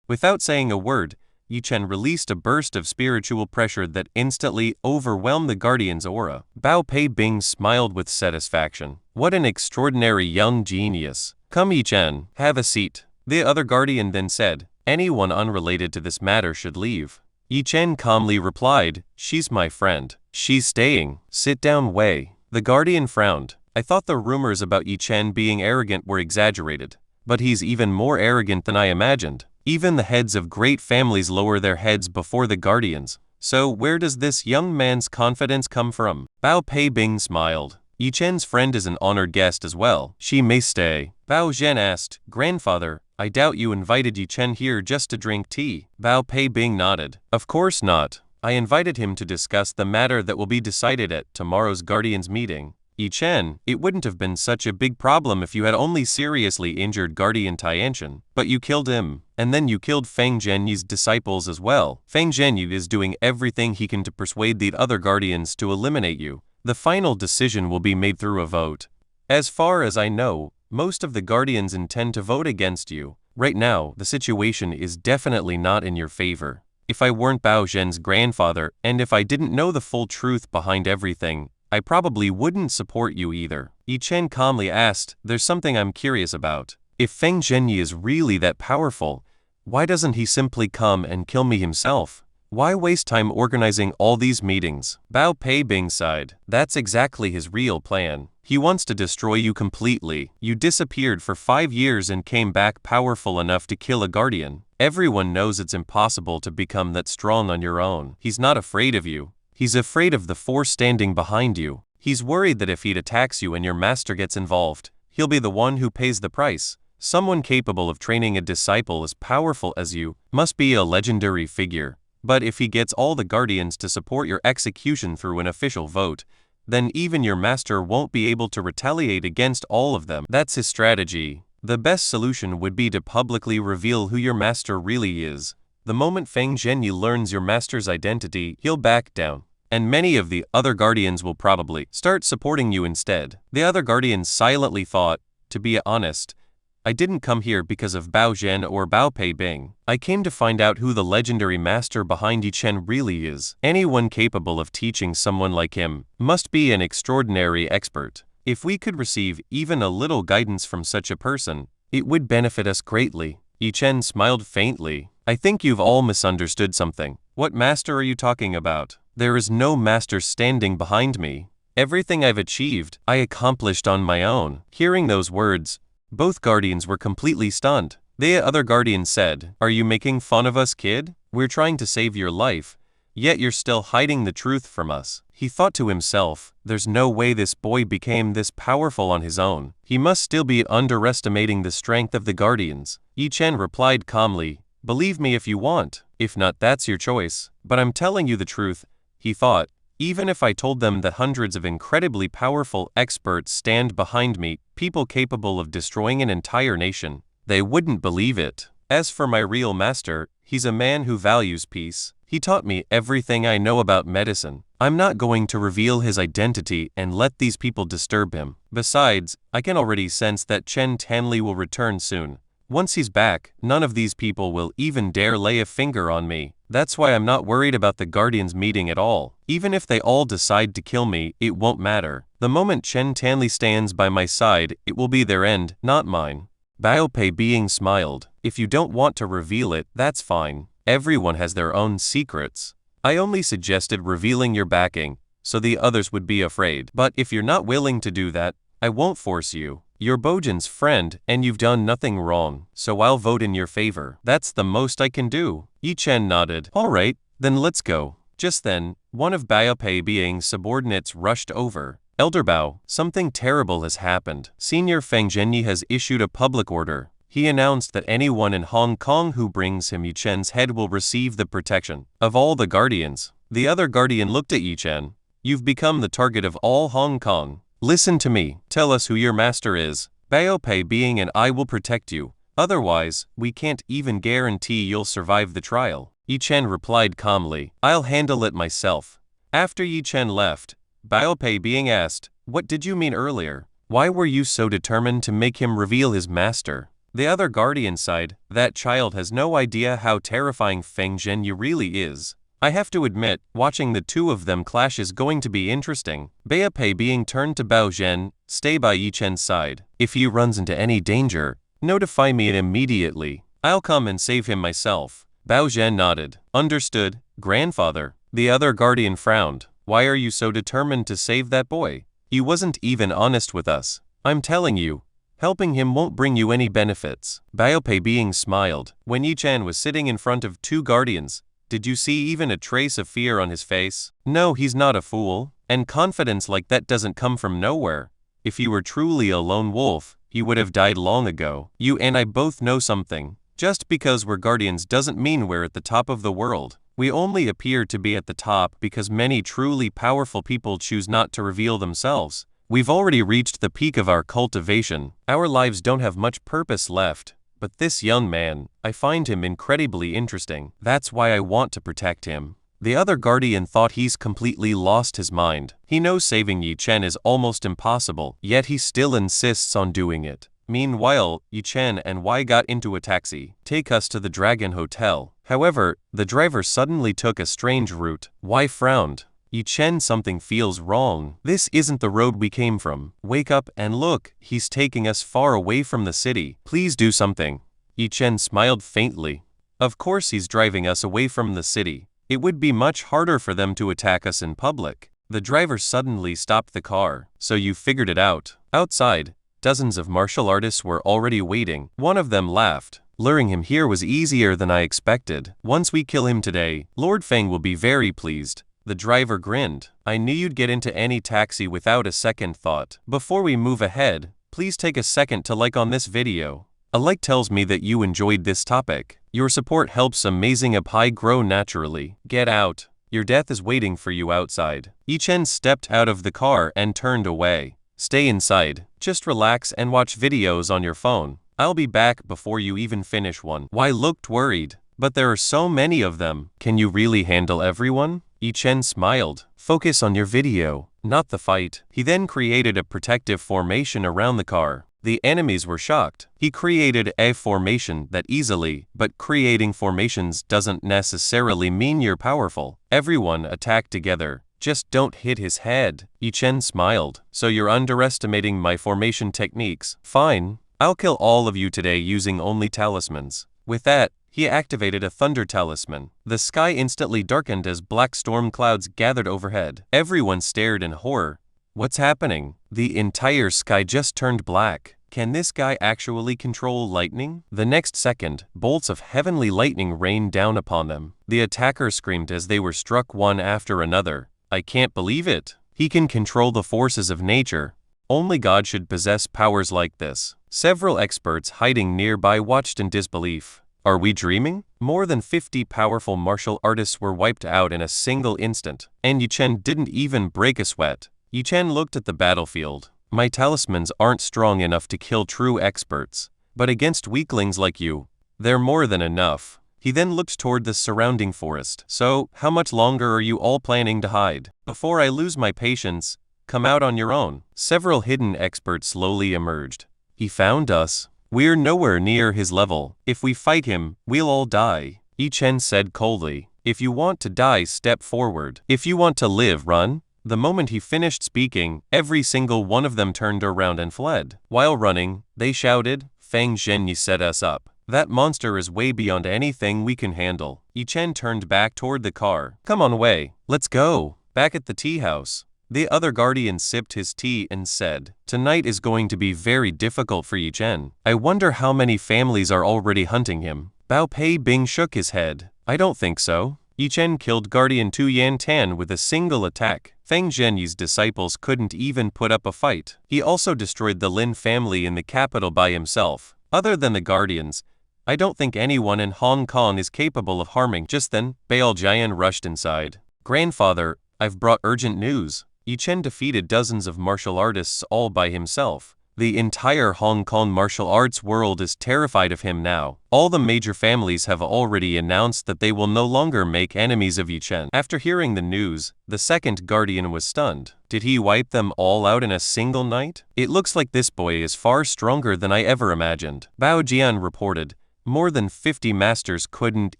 Without saying a word, Yi Chen released a burst of spiritual pressure that instantly overwhelmed the guardian's aura. Bao Peibing smiled with satisfaction. What an extraordinary young genius. Come Yi Chen, have a seat. The other guardian then said, "Anyone unrelated to this matter should leave." Yi Chen calmly replied, "She's my friend. She's staying. Sit down, Wei." The guardian frowned. I thought the rumors about Yi Chen being arrogant were exaggerated, but he's even more arrogant than I imagined. Even the heads of great families lower their heads before the guardians. So where does this young man's confidence come from? Bao Peibing smiled. Yi Chen's friend is an honored guest as well. She may stay. Bao Zhen asked, "Grandfather, I doubt you invited Yi Chen here just to drink tea." Bao Peibing nodded. "Of course not. I invited him to discuss the matter that will be decided at tomorrow's Guardians meeting." Yi Chen, it wouldn't have been such a big problem if you had only seriously injured Guardian Tiantian, but you killed him, and then you killed Feng Zhenyi's disciples as well. Feng Zhenyi is doing everything he can to persuade the other Guardians to eliminate you. The final decision will be made through a vote. As far as I know, most of the Guardians intend to vote against you. Right now, the situation is definitely not in your favor. If I weren't Bao Zhen's grandfather, and if I didn't know the full truth behind everything, I probably wouldn't support you either. Yi Chen calmly asked, "There's something I'm curious about. If Feng Zhenyi is really that powerful, why doesn't he simply come and kill me himself? Why waste time organizing all these meetings?" Bao Peibing sighed. That's exactly his real plan. He wants to destroy you completely. You disappeared for 5 years and came back powerful enough to kill a guardian. Everyone knows it's impossible to become that strong on your own. He's not afraid of you. He's afraid of the force standing behind you. He's worried that if he attacks you and your master gets involved, he'll be the one who pays the price. Someone capable of training a disciple as powerful as you must be a legendary figure. But if he gets all the guardians to support your execution through an official vote, then even your master won't be able to retaliate against all of them. That's his strategy. The best solution would be to publicly reveal who your master really is. The moment Feng Zhenyi learns your master's identity, he'll back down. And many of the other guardians will probably start supporting you instead. The other guardians silently thought, to be honest, I didn't come here because of Bao Zhen or Bao Peibing. I came to find out who the legendary master behind Yi Chen really is. Anyone capable of teaching someone like him must be an extraordinary expert. If we could receive even a little guidance from such a person, it would benefit us greatly. Yi Chen smiled faintly. I think you've all misunderstood something. What master are you talking about? There is no master standing behind me. Everything I've achieved, I accomplished on my own. Hearing those words, both guardians were completely stunned. The other guardian said, "Are you making fun of us, kid? We're trying to save your life, yet you're still hiding the truth from us." He thought to himself, there's no way this boy became this powerful on his own. He must still be underestimating the strength of the guardians. Yi Chen replied calmly, "Believe me if you want. If not, that's your choice. But I'm telling you the truth," he thought. "Even if I told them that hundreds of incredibly powerful experts stand behind me, people capable of destroying an entire nation, they wouldn't believe it. As for my real master, he's a man who values peace. He taught me everything I know about medicine. I'm not going to reveal his identity and let these people disturb him. Besides, I can already sense that Chen Tanli will return soon. Once he's back, none of these people will even dare lay a finger on me. That's why I'm not worried about the Guardians meeting at all. Even if they all decide to kill me, it won't matter. The moment Chen Tanli stands by my side, it will be their end, not mine." Bao Pei being smiled. "If you don't want to reveal it, that's fine. Everyone has their own secrets. I only suggested revealing your backing, so the others would be afraid. But if you're not willing to do that, I won't force you. You're Bojin's friend, and you've done nothing wrong, so I'll vote in your favor. That's the most I can do." Yi Chen nodded. "All right, then let's go." Just then, one of Bao Pei Being's subordinates rushed over. "Elder Bao, something terrible has happened. Senior Feng Zhenyi has issued a public order. He announced that anyone in Hong Kong who brings him Yi Chen's head will receive the protection of all the guardians." The other guardian looked at Yi Chen. "You've become the target of all Hong Kong. Listen to me. Tell us who your master is. Bao Pei Being and I will protect you. Otherwise, we can't even guarantee you'll survive the trial." Yi Chen replied calmly, "I'll handle it myself." After Yi Chen left, Bao Pei Being asked, "What did you mean earlier? Why were you so determined to make him reveal his master?" The other guardian sighed, "That child has no idea how terrifying Feng Zhenyi really is. I have to admit, watching the two of them clash is going to be interesting." Bao Pei Being turned to Bao Zhen, "Stay by Yi Chen's side. If he runs into any danger, notify me immediately. I'll come and save him myself." Bao Zhen nodded. "Understood, grandfather." The other guardian frowned. "Why are you so determined to save that boy? He wasn't even honest with us. I'm telling you, helping him won't bring you any benefits." Bao Pei Being smiled. When Yi Chen was sitting in front of two guardians, did you see even a trace of fear on his face? No, he's not a fool. And confidence like that doesn't come from nowhere. If he were truly a lone wolf, he would have died long ago. You and I both know something. Just because we're guardians doesn't mean we're at the top of the world. We only appear to be at the top because many truly powerful people choose not to reveal themselves. We've already reached the peak of our cultivation. Our lives don't have much purpose left. But this young man, I find him incredibly interesting. That's why I want to protect him." The other guardian thought he's completely lost his mind. He knows saving Yi Chen is almost impossible, yet he still insists on doing it. Meanwhile, Yi Chen and Y got into a taxi. "Take us to the Dragon Hotel." However, the driver suddenly took a strange route. Y frowned. "Yi Chen, something feels wrong. This isn't the road we came from. Wake up and look, he's taking us far away from the city. Please do something." Yi Chen smiled faintly. "Of course he's driving us away from the city. It would be much harder for them to attack us in public." The driver suddenly stopped the car. "So you figured it out." Outside, dozens of martial artists were already waiting. One of them laughed. "Luring him here was easier than I expected. Once we kill him today, Lord Feng will be very pleased." The driver grinned. "I knew you'd get into any taxi without a second thought." Before we move ahead, please take a second to like on this video. A like tells me that you enjoyed this topic. Your support helps Amazing Apai grow naturally. Get out. Your death is waiting for you outside. Yi Chen stepped out of the car and turned away. Stay inside. Just relax and watch videos on your phone. I'll be back before you even finish one. Y looked worried. "But there are so many of them. Can you really handle everyone?" Yi Chen smiled. "Focus on your video, not the fight." He then created a protective formation around the car. The enemies were shocked. He created a formation that easily, but creating formations doesn't necessarily mean you're powerful. Everyone attack together. Just don't hit his head. Yi Chen smiled. "So you're underestimating my formation techniques. Fine. I'll kill all of you today using only talismans." With that, He activated a thunder talisman. The sky instantly darkened as black storm clouds gathered overhead. Everyone stared in horror. What's happening? The entire sky just turned black. Can this guy actually control lightning? The next second, bolts of heavenly lightning rained down upon them. The attackers screamed as they were struck one after another. I can't believe it. He can control the forces of nature. Only God should possess powers like this. Several experts hiding nearby watched in disbelief. Are we dreaming? More than 50 powerful martial artists were wiped out in a single instant, and Yi Chen didn't even break a sweat. Yi Chen looked at the battlefield. My talismans aren't strong enough to kill true experts, but against weaklings like you, they're more than enough. He then looked toward the surrounding forest. So, how much longer are you all planning to hide? Before I lose my patience, come out on your own. Several hidden experts slowly emerged. He found us. We're nowhere near his level. If we fight him, we'll all die. Yi Chen said coldly. If you want to die, step forward. If you want to live, run. The moment he finished speaking, every single one of them turned around and fled. While running, they shouted, Fang Zhenyi set us up. That monster is way beyond anything we can handle. Yi Chen turned back toward the car. Come on away. Let's go. Back at the tea house, the other guardian sipped his tea and said, Tonight is going to be very difficult for Yi Chen. I wonder how many families are already hunting him. Bao Pei Bing shook his head. I don't think so. Yi Chen killed Guardian Tu Yan Tan with a single attack. Feng Zhenyi's disciples couldn't even put up a fight. He also destroyed the Lin family in the capital by himself. Other than the Guardians, I don't think anyone in Hong Kong is capable of harming. Just then, Baal Jian rushed inside. Grandfather, I've brought urgent news. Yi Chen defeated dozens of martial artists all by himself. The entire Hong Kong martial arts world is terrified of him now. All the major families have already announced that they will no longer make enemies of Yi Chen. After hearing the news, the second guardian was stunned. Did he wipe them all out in a single night? It looks like this boy is far stronger than I ever imagined. Bao Jian reported. More than 50 masters couldn't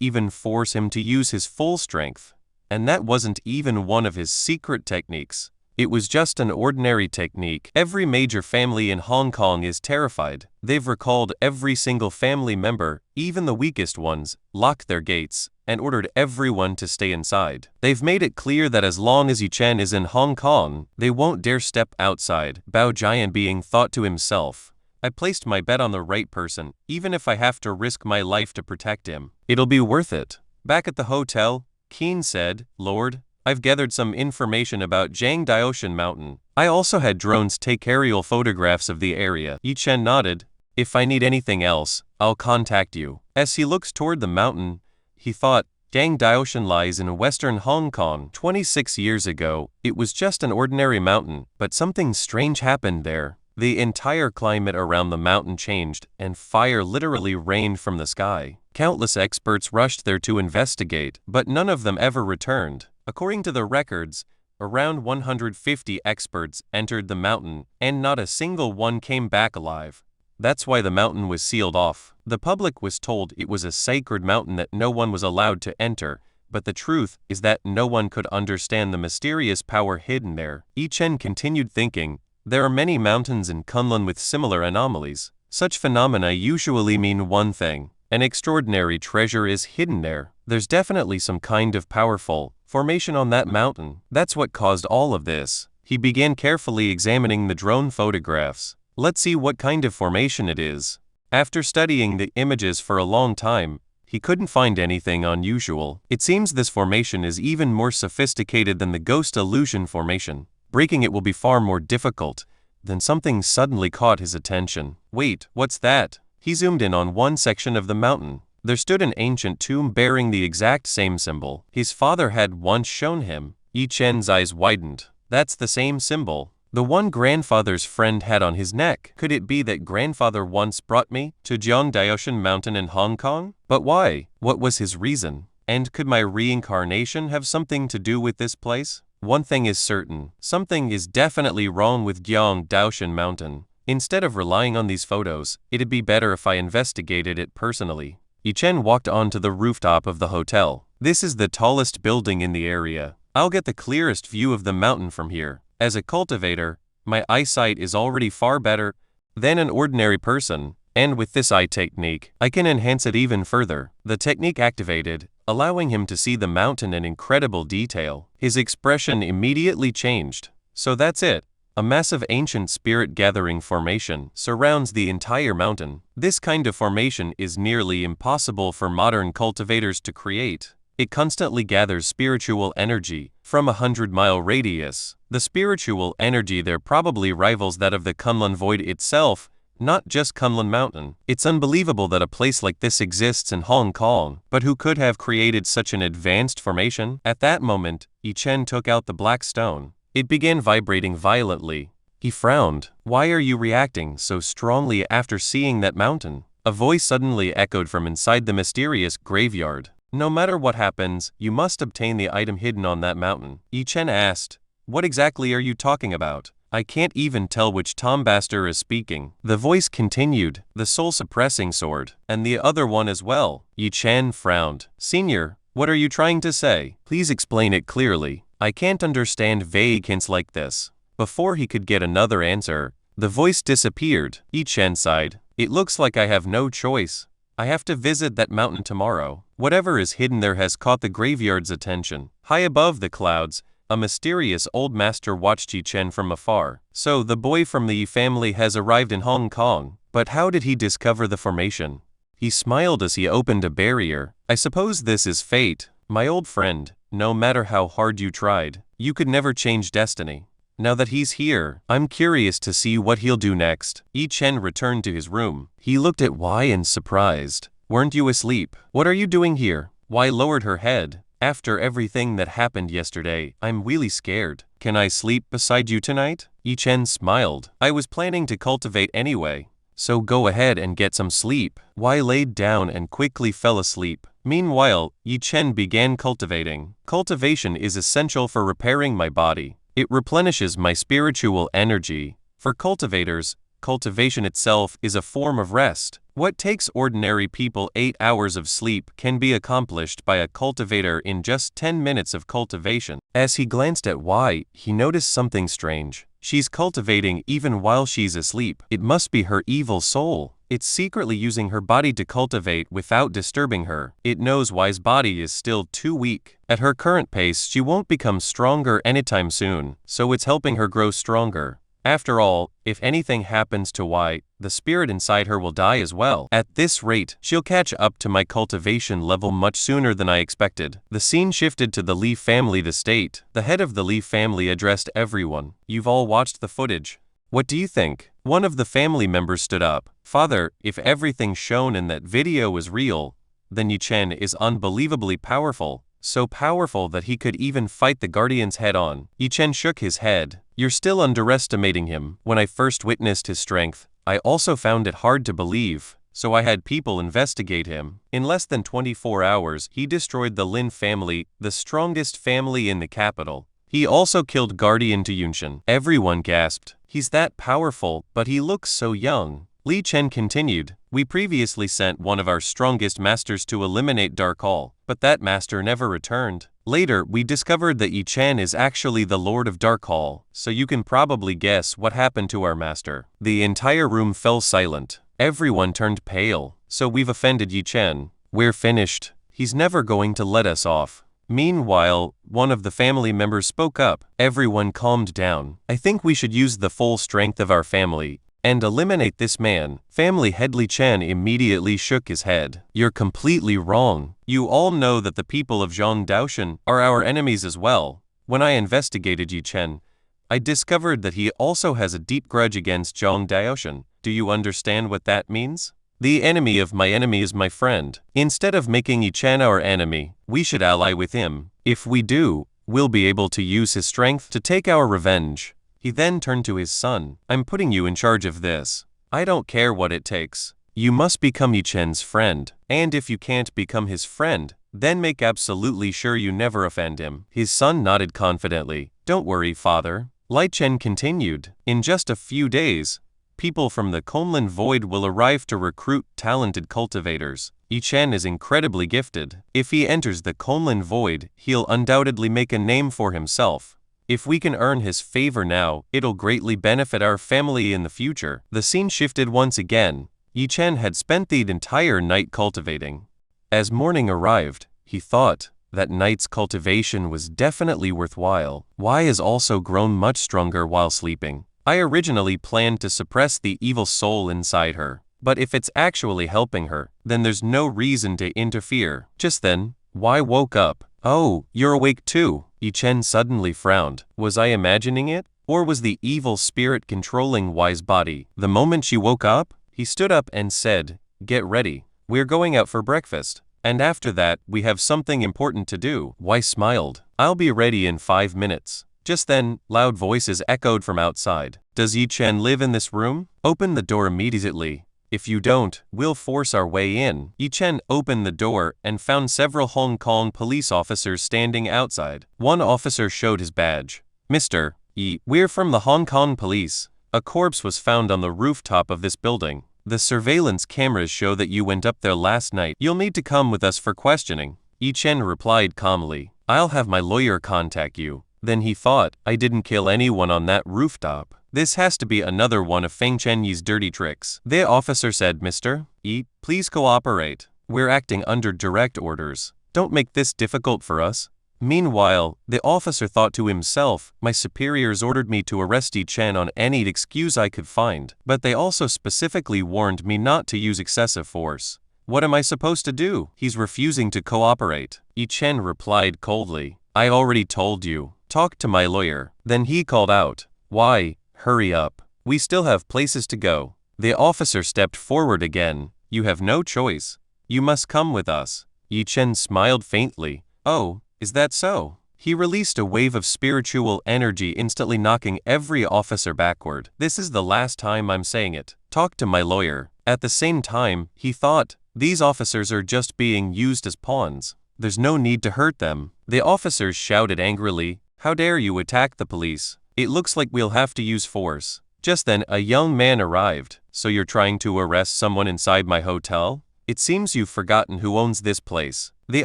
even force him to use his full strength. And that wasn't even one of his secret techniques. It was just an ordinary technique. Every major family in Hong Kong is terrified. They've recalled every single family member, even the weakest ones, locked their gates, and ordered everyone to stay inside. They've made it clear that as long as Yi Chen is in Hong Kong, they won't dare step outside. Bao Jian being thought to himself, I placed my bet on the right person, even if I have to risk my life to protect him. It'll be worth it. Back at the hotel, Keen said, Lord, I've gathered some information about Jiang Daoshan Mountain. I also had drones take aerial photographs of the area. Yi Chen nodded. If I need anything else, I'll contact you. As he looks toward the mountain, he thought, Jiang Daoshan lies in western Hong Kong. 26 years ago, it was just an ordinary mountain, but something strange happened there. The entire climate around the mountain changed, and fire literally rained from the sky. Countless experts rushed there to investigate, but none of them ever returned. According to the records, around 150 experts entered the mountain, and not a single one came back alive. That's why the mountain was sealed off. The public was told it was a sacred mountain that no one was allowed to enter, but the truth is that no one could understand the mysterious power hidden there. Yi Chen continued thinking, there are many mountains in Kunlun with similar anomalies. Such phenomena usually mean one thing. An extraordinary treasure is hidden there. There's definitely some kind of powerful formation on that mountain. That's what caused all of this. He began carefully examining the drone photographs. Let's see what kind of formation it is. After studying the images for a long time, he couldn't find anything unusual. It seems this formation is even more sophisticated than the ghost illusion formation. Breaking it will be far more difficult. Then something suddenly caught his attention. Wait, what's that? He zoomed in on one section of the mountain. There stood an ancient tomb bearing the exact same symbol his father had once shown him. Yi Chen's eyes widened. That's the same symbol. The one grandfather's friend had on his neck. Could it be that grandfather once brought me to Jiang Daoshan Mountain in Hong Kong? But why? What was his reason? And could my reincarnation have something to do with this place? One thing is certain. Something is definitely wrong with Jiang Daoshan Mountain. Instead of relying on these photos, it'd be better if I investigated it personally. Yi Chen walked onto the rooftop of the hotel. This is the tallest building in the area. I'll get the clearest view of the mountain from here. As a cultivator, my eyesight is already far better than an ordinary person. And with this eye technique, I can enhance it even further. The technique activated, allowing him to see the mountain in incredible detail. His expression immediately changed. So that's it. A massive ancient spirit gathering formation surrounds the entire mountain. This kind of formation is nearly impossible for modern cultivators to create. It constantly gathers spiritual energy from a 100-mile radius. The spiritual energy there probably rivals that of the Kunlun Void itself, not just Kunlun Mountain. It's unbelievable that a place like this exists in Hong Kong, but who could have created such an advanced formation? At that moment, Yi Chen took out the black stone. It began vibrating violently. He frowned. "Why are you reacting so strongly after seeing that mountain?" A voice suddenly echoed from inside the mysterious graveyard. "No matter what happens, you must obtain the item hidden on that mountain." Yi Chen asked, "What exactly are you talking about? I can't even tell which Tombaster is speaking." The voice continued, "The soul-suppressing sword, and the other one as well." Yi Chen frowned. "Senior, what are you trying to say? Please explain it clearly. I can't understand vague hints like this." Before he could get another answer, the voice disappeared. Yi Chen sighed. "It looks like I have no choice. I have to visit that mountain tomorrow." Whatever is hidden there has caught the graveyard's attention. High above the clouds, a mysterious old master watched Yi Chen from afar. "So the boy from the Yi family has arrived in Hong Kong. But how did he discover the formation?" He smiled as he opened a barrier. "I suppose this is fate, my old friend. No matter how hard you tried, you could never change destiny. Now that he's here, I'm curious to see what he'll do next." Yi Chen returned to his room. He looked at Wai in surprised. "Weren't you asleep? What are you doing here?" Wai lowered her head. "After everything that happened yesterday, I'm really scared. Can I sleep beside you tonight?" Yi Chen smiled. "I was planning to cultivate anyway, so go ahead and get some sleep." Wai laid down and quickly fell asleep. Meanwhile, Yi Chen began cultivating. Cultivation is essential for repairing my body. It replenishes my spiritual energy. For cultivators, cultivation itself is a form of rest. What takes ordinary people 8 hours of sleep can be accomplished by a cultivator in just 10 minutes of cultivation. As he glanced at Wai, he noticed something strange. She's cultivating even while she's asleep. It must be her evil soul. It's secretly using her body to cultivate without disturbing her. It knows Wai's body is still too weak. At her current pace, she won't become stronger anytime soon, so it's helping her grow stronger. After all, if anything happens to Wai, the spirit inside her will die as well. At this rate, she'll catch up to my cultivation level much sooner than I expected. The scene shifted to the Li family estate. The head of the Li family addressed everyone. "You've all watched the footage. What do you think?" One of the family members stood up. "Father, if everything shown in that video is real, then Yi Chen is unbelievably powerful. So powerful that he could even fight the Guardians head-on." Yi Chen shook his head. "You're still underestimating him. When I first witnessed his strength, I also found it hard to believe, so I had people investigate him. In less than 24 hours, he destroyed the Lin family, the strongest family in the capital. He also killed Guardian to Yunshin." Everyone gasped. "He's that powerful, but he looks so young." Li Chen continued, "We previously sent one of our strongest masters to eliminate Dark Hall, but that master never returned. Later, we discovered that Yi Chen is actually the Lord of Dark Hall, so you can probably guess what happened to our master." The entire room fell silent. Everyone turned pale. "So we've offended Yi Chen. We're finished. He's never going to let us off." Meanwhile, one of the family members spoke up. Everyone calmed down. "I think we should use the full strength of our family and eliminate this man." Family head Li Chen immediately shook his head. "You're completely wrong. You all know that the people of Zhang Daoshan are our enemies as well. When I investigated Yi Chen, I discovered that he also has a deep grudge against Zhang Daoshan. Do you understand what that means? The enemy of my enemy is my friend. Instead of making Yi Chen our enemy, we should ally with him. If we do, we'll be able to use his strength to take our revenge." He then turned to his son. "I'm putting you in charge of this. I don't care what it takes. You must become Yi Chen's friend. And if you can't become his friend, then make absolutely sure you never offend him." His son nodded confidently. "Don't worry, father." Li Chen continued. "In just a few days, people from the Kunlun Void will arrive to recruit talented cultivators. Yi Chen is incredibly gifted. If he enters the Kunlun Void, he'll undoubtedly make a name for himself. If we can earn his favor now, it'll greatly benefit our family in the future." The scene shifted once again. Yi Chen had spent the entire night cultivating. As morning arrived, he thought that night's cultivation was definitely worthwhile. Y has also grown much stronger while sleeping. I originally planned to suppress the evil soul inside her, but if it's actually helping her, then there's no reason to interfere. Just then, Y woke up. Oh, you're awake too. Yi Chen suddenly frowned. Was I imagining it? Or was the evil spirit controlling Y's body? The moment she woke up, he stood up and said, "Get ready. We're going out for breakfast. And after that, we have something important to do." Y smiled. "I'll be ready in 5 minutes." Just then, loud voices echoed from outside. "Does Yi Chen live in this room? Open the door immediately. If you don't, we'll force our way in." Yi Chen opened the door and found several Hong Kong police officers standing outside. One officer showed his badge. "Mr. Yi, we're from the Hong Kong police. A corpse was found on the rooftop of this building. The surveillance cameras show that you went up there last night. You'll need to come with us for questioning." Yi Chen replied calmly, "I'll have my lawyer contact you." Then he thought, "I didn't kill anyone on that rooftop. This has to be another one of Feng Chenyi's dirty tricks." The officer said, "Mr. Yi, please cooperate. We're acting under direct orders. Don't make this difficult for us." Meanwhile, the officer thought to himself, "My superiors ordered me to arrest Yi Chen on any excuse I could find, but they also specifically warned me not to use excessive force. What am I supposed to do? He's refusing to cooperate." Yi Chen replied coldly, "I already told you. Talk to my lawyer." Then he called out, "Why? Hurry up. We still have places to go." The officer stepped forward again. "You have no choice. You must come with us." Yi Chen smiled faintly. "Oh, is that so?" He released a wave of spiritual energy, instantly knocking every officer backward. "This is the last time I'm saying it. Talk to my lawyer." At the same time, he thought, these officers are just being used as pawns. There's no need to hurt them. The officers shouted angrily, "How dare you attack the police? It looks like we'll have to use force." Just then, a young man arrived. "So you're trying to arrest someone inside my hotel? It seems you've forgotten who owns this place." The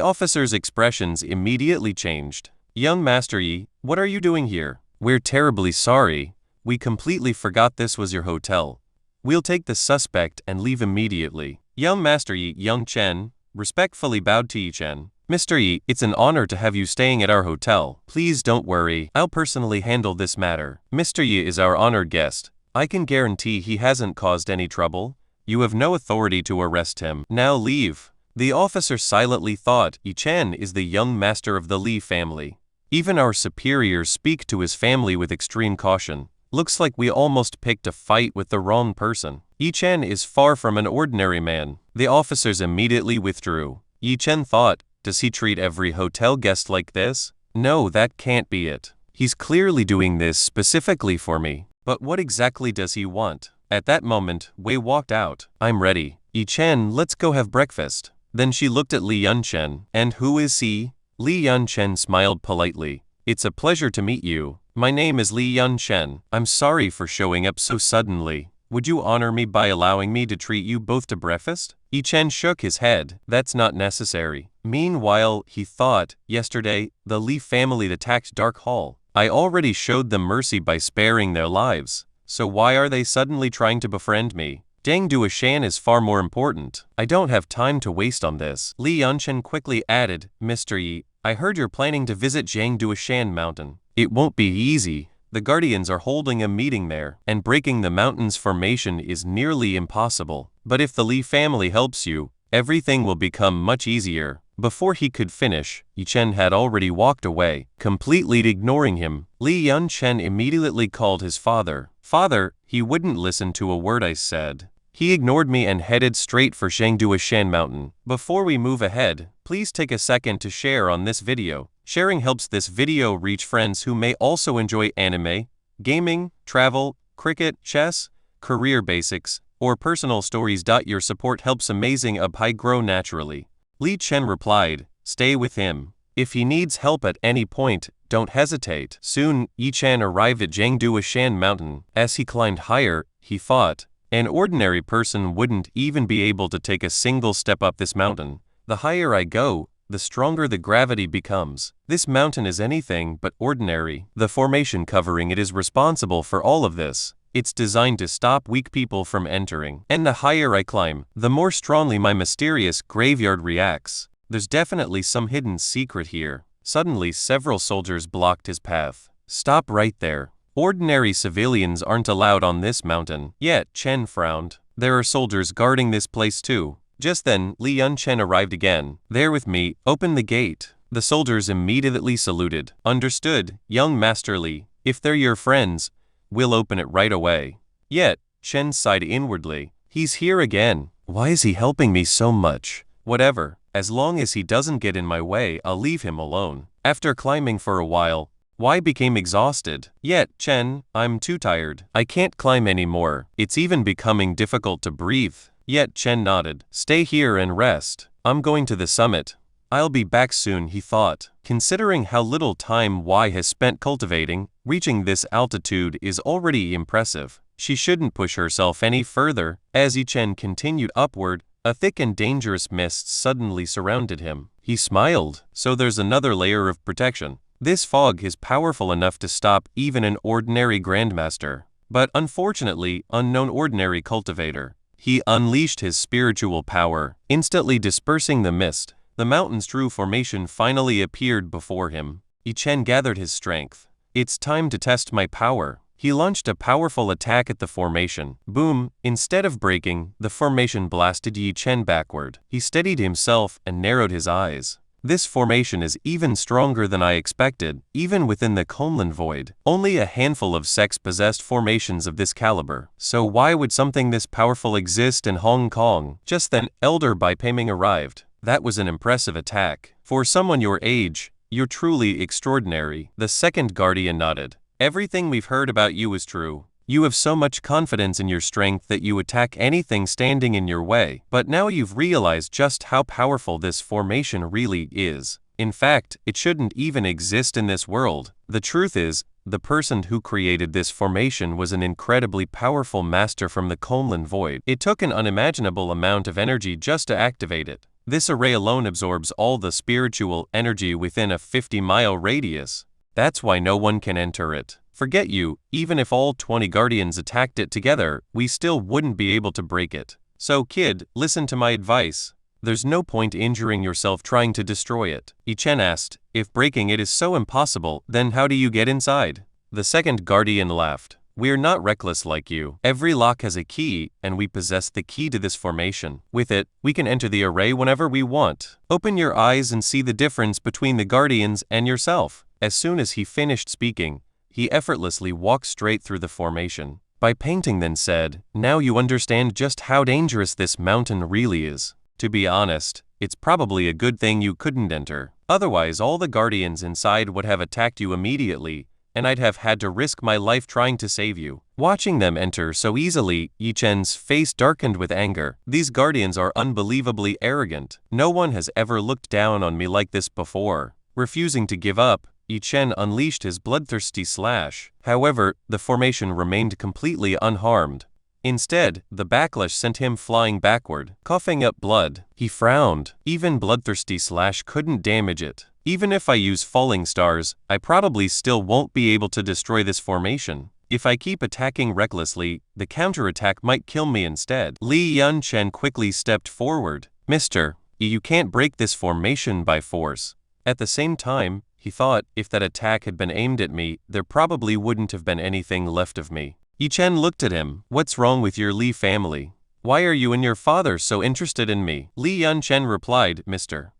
officer's expressions immediately changed. "Young Master Yi, what are you doing here?" "We're terribly sorry. We completely forgot this was your hotel. We'll take the suspect and leave immediately." Young Master Yi, Young Chen, respectfully bowed to Yi Chen. "Mr. Yi, it's an honor to have you staying at our hotel. Please don't worry, I'll personally handle this matter. Mr. Yi is our honored guest. I can guarantee he hasn't caused any trouble. You have no authority to arrest him. Now leave." The officer silently thought, Yi Chen is the young master of the Li family. Even our superiors speak to his family with extreme caution. Looks like we almost picked a fight with the wrong person. Yi Chen is far from an ordinary man. The officers immediately withdrew. Yi Chen thought, does he treat every hotel guest like this? No, that can't be it. He's clearly doing this specifically for me. But what exactly does he want? At that moment, Wei walked out. "I'm ready. Yi Chen, let's go have breakfast." Then she looked at Li Yunchen. "And who is he?" Li Yunchen smiled politely. "It's a pleasure to meet you. My name is Li Yunchen. I'm sorry for showing up so suddenly. Would you honor me by allowing me to treat you both to breakfast?" Yi Chen shook his head. "That's not necessary." Meanwhile, he thought, yesterday, the Li family attacked Dark Hall. I already showed them mercy by sparing their lives. So why are they suddenly trying to befriend me? Zhang Duoshan is far more important. I don't have time to waste on this. Li Yunchen quickly added, "Mr. Yi, I heard you're planning to visit Zhang Duoshan Mountain. It won't be easy. The Guardians are holding a meeting there, and breaking the mountain's formation is nearly impossible. But if the Li family helps you, everything will become much easier." Before he could finish, Yi Chen had already walked away, completely ignoring him. Li Yunchen immediately called his father. "Father," he wouldn't listen to a word I said. He ignored me and headed straight for Zhangduoshan Mountain. Before we move ahead, please take a second to share on this video. Sharing helps this video reach friends who may also enjoy anime, gaming, travel, cricket, chess, career basics, or personal stories. Your support helps Amazing Abhi grow naturally. Li Chen replied, "Stay with him. If he needs help at any point, don't hesitate." Soon, Yi Chen arrived at Zhangduoshan Mountain. As he climbed higher, he thought, an ordinary person wouldn't even be able to take a single step up this mountain. The higher I go, the stronger the gravity becomes. This mountain is anything but ordinary. The formation covering it is responsible for all of this. It's designed to stop weak people from entering. And the higher I climb, the more strongly my mysterious graveyard reacts. There's definitely some hidden secret here. Suddenly, several soldiers blocked his path. Stop right there. Ordinary civilians aren't allowed on this mountain. Yet, Chen frowned. There are soldiers guarding this place too. Just then, Li Yunchen arrived again. There with me, open the gate. The soldiers immediately saluted. Understood, young Master Li. If they're your friends, we'll open it right away. Yet, Chen sighed inwardly. He's here again. Why is he helping me so much? Whatever. As long as he doesn't get in my way, I'll leave him alone. After climbing for a while, Wai became exhausted. Yet, Chen, I'm too tired. I can't climb anymore. It's even becoming difficult to breathe. Yet Chen nodded. Stay here and rest. I'm going to the summit. I'll be back soon, he thought. Considering how little time Wai has spent cultivating, reaching this altitude is already impressive. She shouldn't push herself any further. As Chen continued upward, a thick and dangerous mist suddenly surrounded him. He smiled. So there's another layer of protection. This fog is powerful enough to stop even an ordinary grandmaster. But unfortunately, unknown ordinary cultivator. He unleashed his spiritual power, instantly dispersing the mist. The mountain's true formation finally appeared before him. Chen gathered his strength. It's time to test my power. He launched a powerful attack at the formation. Boom! Instead of breaking, the formation blasted Chen backward. He steadied himself and narrowed his eyes. This formation is even stronger than I expected, even within the Kunlun Void. Only a handful of sex-possessed formations of this caliber. So why would something this powerful exist in Hong Kong? Just then, Elder Bai Peiming arrived. That was an impressive attack. For someone your age, you're truly extraordinary. The second guardian nodded. Everything we've heard about you is true. You have so much confidence in your strength that you attack anything standing in your way. But now you've realized just how powerful this formation really is. In fact, it shouldn't even exist in this world. The truth is, the person who created this formation was an incredibly powerful master from the Kunlun Void. It took an unimaginable amount of energy just to activate it. This array alone absorbs all the spiritual energy within a 50-mile radius. That's why no one can enter it. Forget you, even if all 20 guardians attacked it together, we still wouldn't be able to break it. So kid, listen to my advice. There's no point injuring yourself trying to destroy it. Chen asked, if breaking it is so impossible, then how do you get inside? The second guardian laughed. We're not reckless like you. Every lock has a key, and we possess the key to this formation. With it, we can enter the array whenever we want. Open your eyes and see the difference between the guardians and yourself. As soon as he finished speaking, he effortlessly walked straight through the formation. Bai Painting then said, now you understand just how dangerous this mountain really is. To be honest, it's probably a good thing you couldn't enter. Otherwise, all the guardians inside would have attacked you immediately, and I'd have had to risk my life trying to save you. Watching them enter so easily, Chen's face darkened with anger. These guardians are unbelievably arrogant. No one has ever looked down on me like this before. Refusing to give up, Chen unleashed his bloodthirsty slash. However, the formation remained completely unharmed. Instead, the backlash sent him flying backward, coughing up blood. He frowned. Even bloodthirsty slash couldn't damage it. Even if I use falling stars, I probably still won't be able to destroy this formation. If I keep attacking recklessly, the counterattack might kill me instead. Li Yunchen quickly stepped forward. Mister, you can't break this formation by force. At the same time, he thought, if that attack had been aimed at me, there probably wouldn't have been anything left of me. Chen looked at him. What's wrong with your Li family? Why are you and your father so interested in me? Li Yunchen replied, Mr.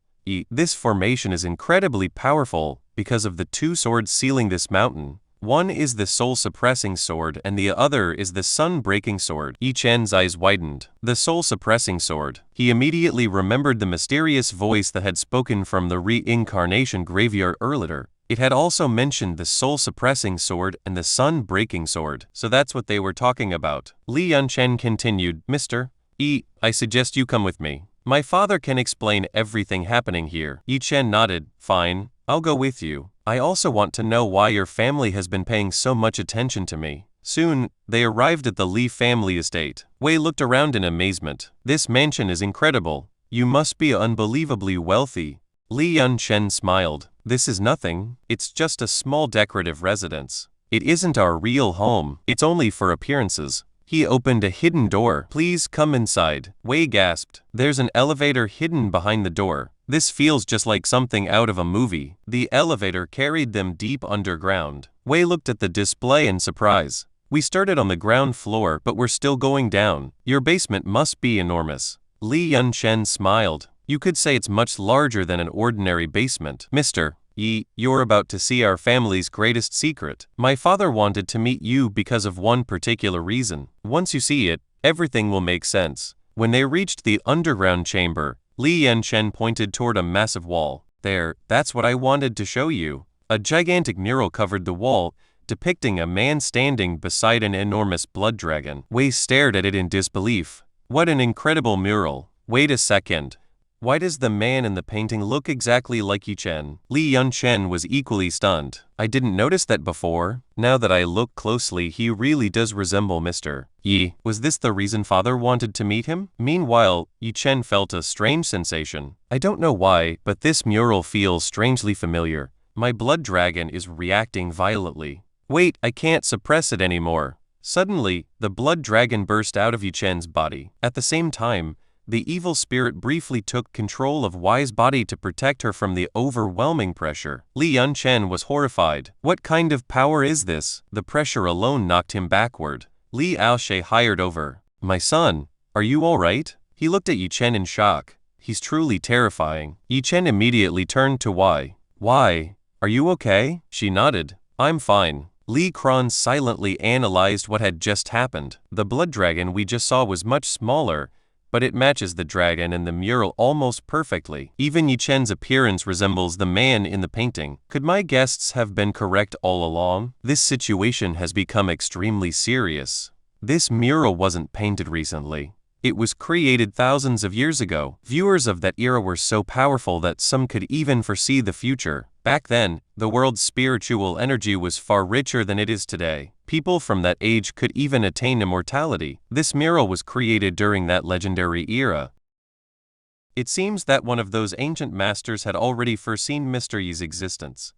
This formation is incredibly powerful because of the two swords sealing this mountain. One is the soul-suppressing sword and the other is the sun-breaking sword. Chen's eyes widened. The soul-suppressing sword. He immediately remembered the mysterious voice that had spoken from the reincarnation graveyard earlier. It had also mentioned the soul-suppressing sword and the sun-breaking sword. So that's what they were talking about. Li Yunchen continued, Mr. I suggest you come with me. My father can explain everything happening here. Chen nodded. Fine, I'll go with you. I also want to know why your family has been paying so much attention to me. Soon, they arrived at the Li family estate. Wei looked around in amazement. This mansion is incredible. You must be unbelievably wealthy. Li Yunchen smiled. This is nothing. It's just a small decorative residence. It isn't our real home. It's only for appearances. He opened a hidden door. Please come inside, Wei gasped. There's an elevator hidden behind the door. This feels just like something out of a movie. The elevator carried them deep underground. Wei looked at the display in surprise. We started on the ground floor, but we're still going down. Your basement must be enormous. Li Yunchen smiled. You could say it's much larger than an ordinary basement. Mr. Yi, you're about to see our family's greatest secret. My father wanted to meet you because of one particular reason. Once you see it, everything will make sense. When they reached the underground chamber, Li Yanchen pointed toward a massive wall. There, that's what I wanted to show you. A gigantic mural covered the wall, depicting a man standing beside an enormous blood dragon. Wei stared at it in disbelief. What an incredible mural. Wait a second. Why does the man in the painting look exactly like Yichen? Li Yunchen was equally stunned. I didn't notice that before. Now that I look closely, he really does resemble Mr. Yi. Was this the reason father wanted to meet him? Meanwhile, Yichen felt a strange sensation. I don't know why, but this mural feels strangely familiar. My blood dragon is reacting violently. Wait, I can't suppress it anymore. Suddenly, the blood dragon burst out of Yichen's body. At the same time, the evil spirit briefly took control of Wai's body to protect her from the overwhelming pressure. Li Yunchen was horrified. What kind of power is this? The pressure alone knocked him backward. Li Aoshe hired over. My son, are you all right? He looked at Yichen in shock. He's truly terrifying. Yichen immediately turned to Wai. Wai, are you okay? She nodded. I'm fine. Li Kron silently analyzed what had just happened. The blood dragon we just saw was much smaller, but it matches the dragon in the mural almost perfectly. Even Yichen's appearance resembles the man in the painting. Could my guests have been correct all along? This situation has become extremely serious. This mural wasn't painted recently. It was created thousands of years ago. Viewers of that era were so powerful that some could even foresee the future. Back then, the world's spiritual energy was far richer than it is today. People from that age could even attain immortality. This mural was created during that legendary era. It seems that one of those ancient masters had already foreseen Mr. Yi's existence.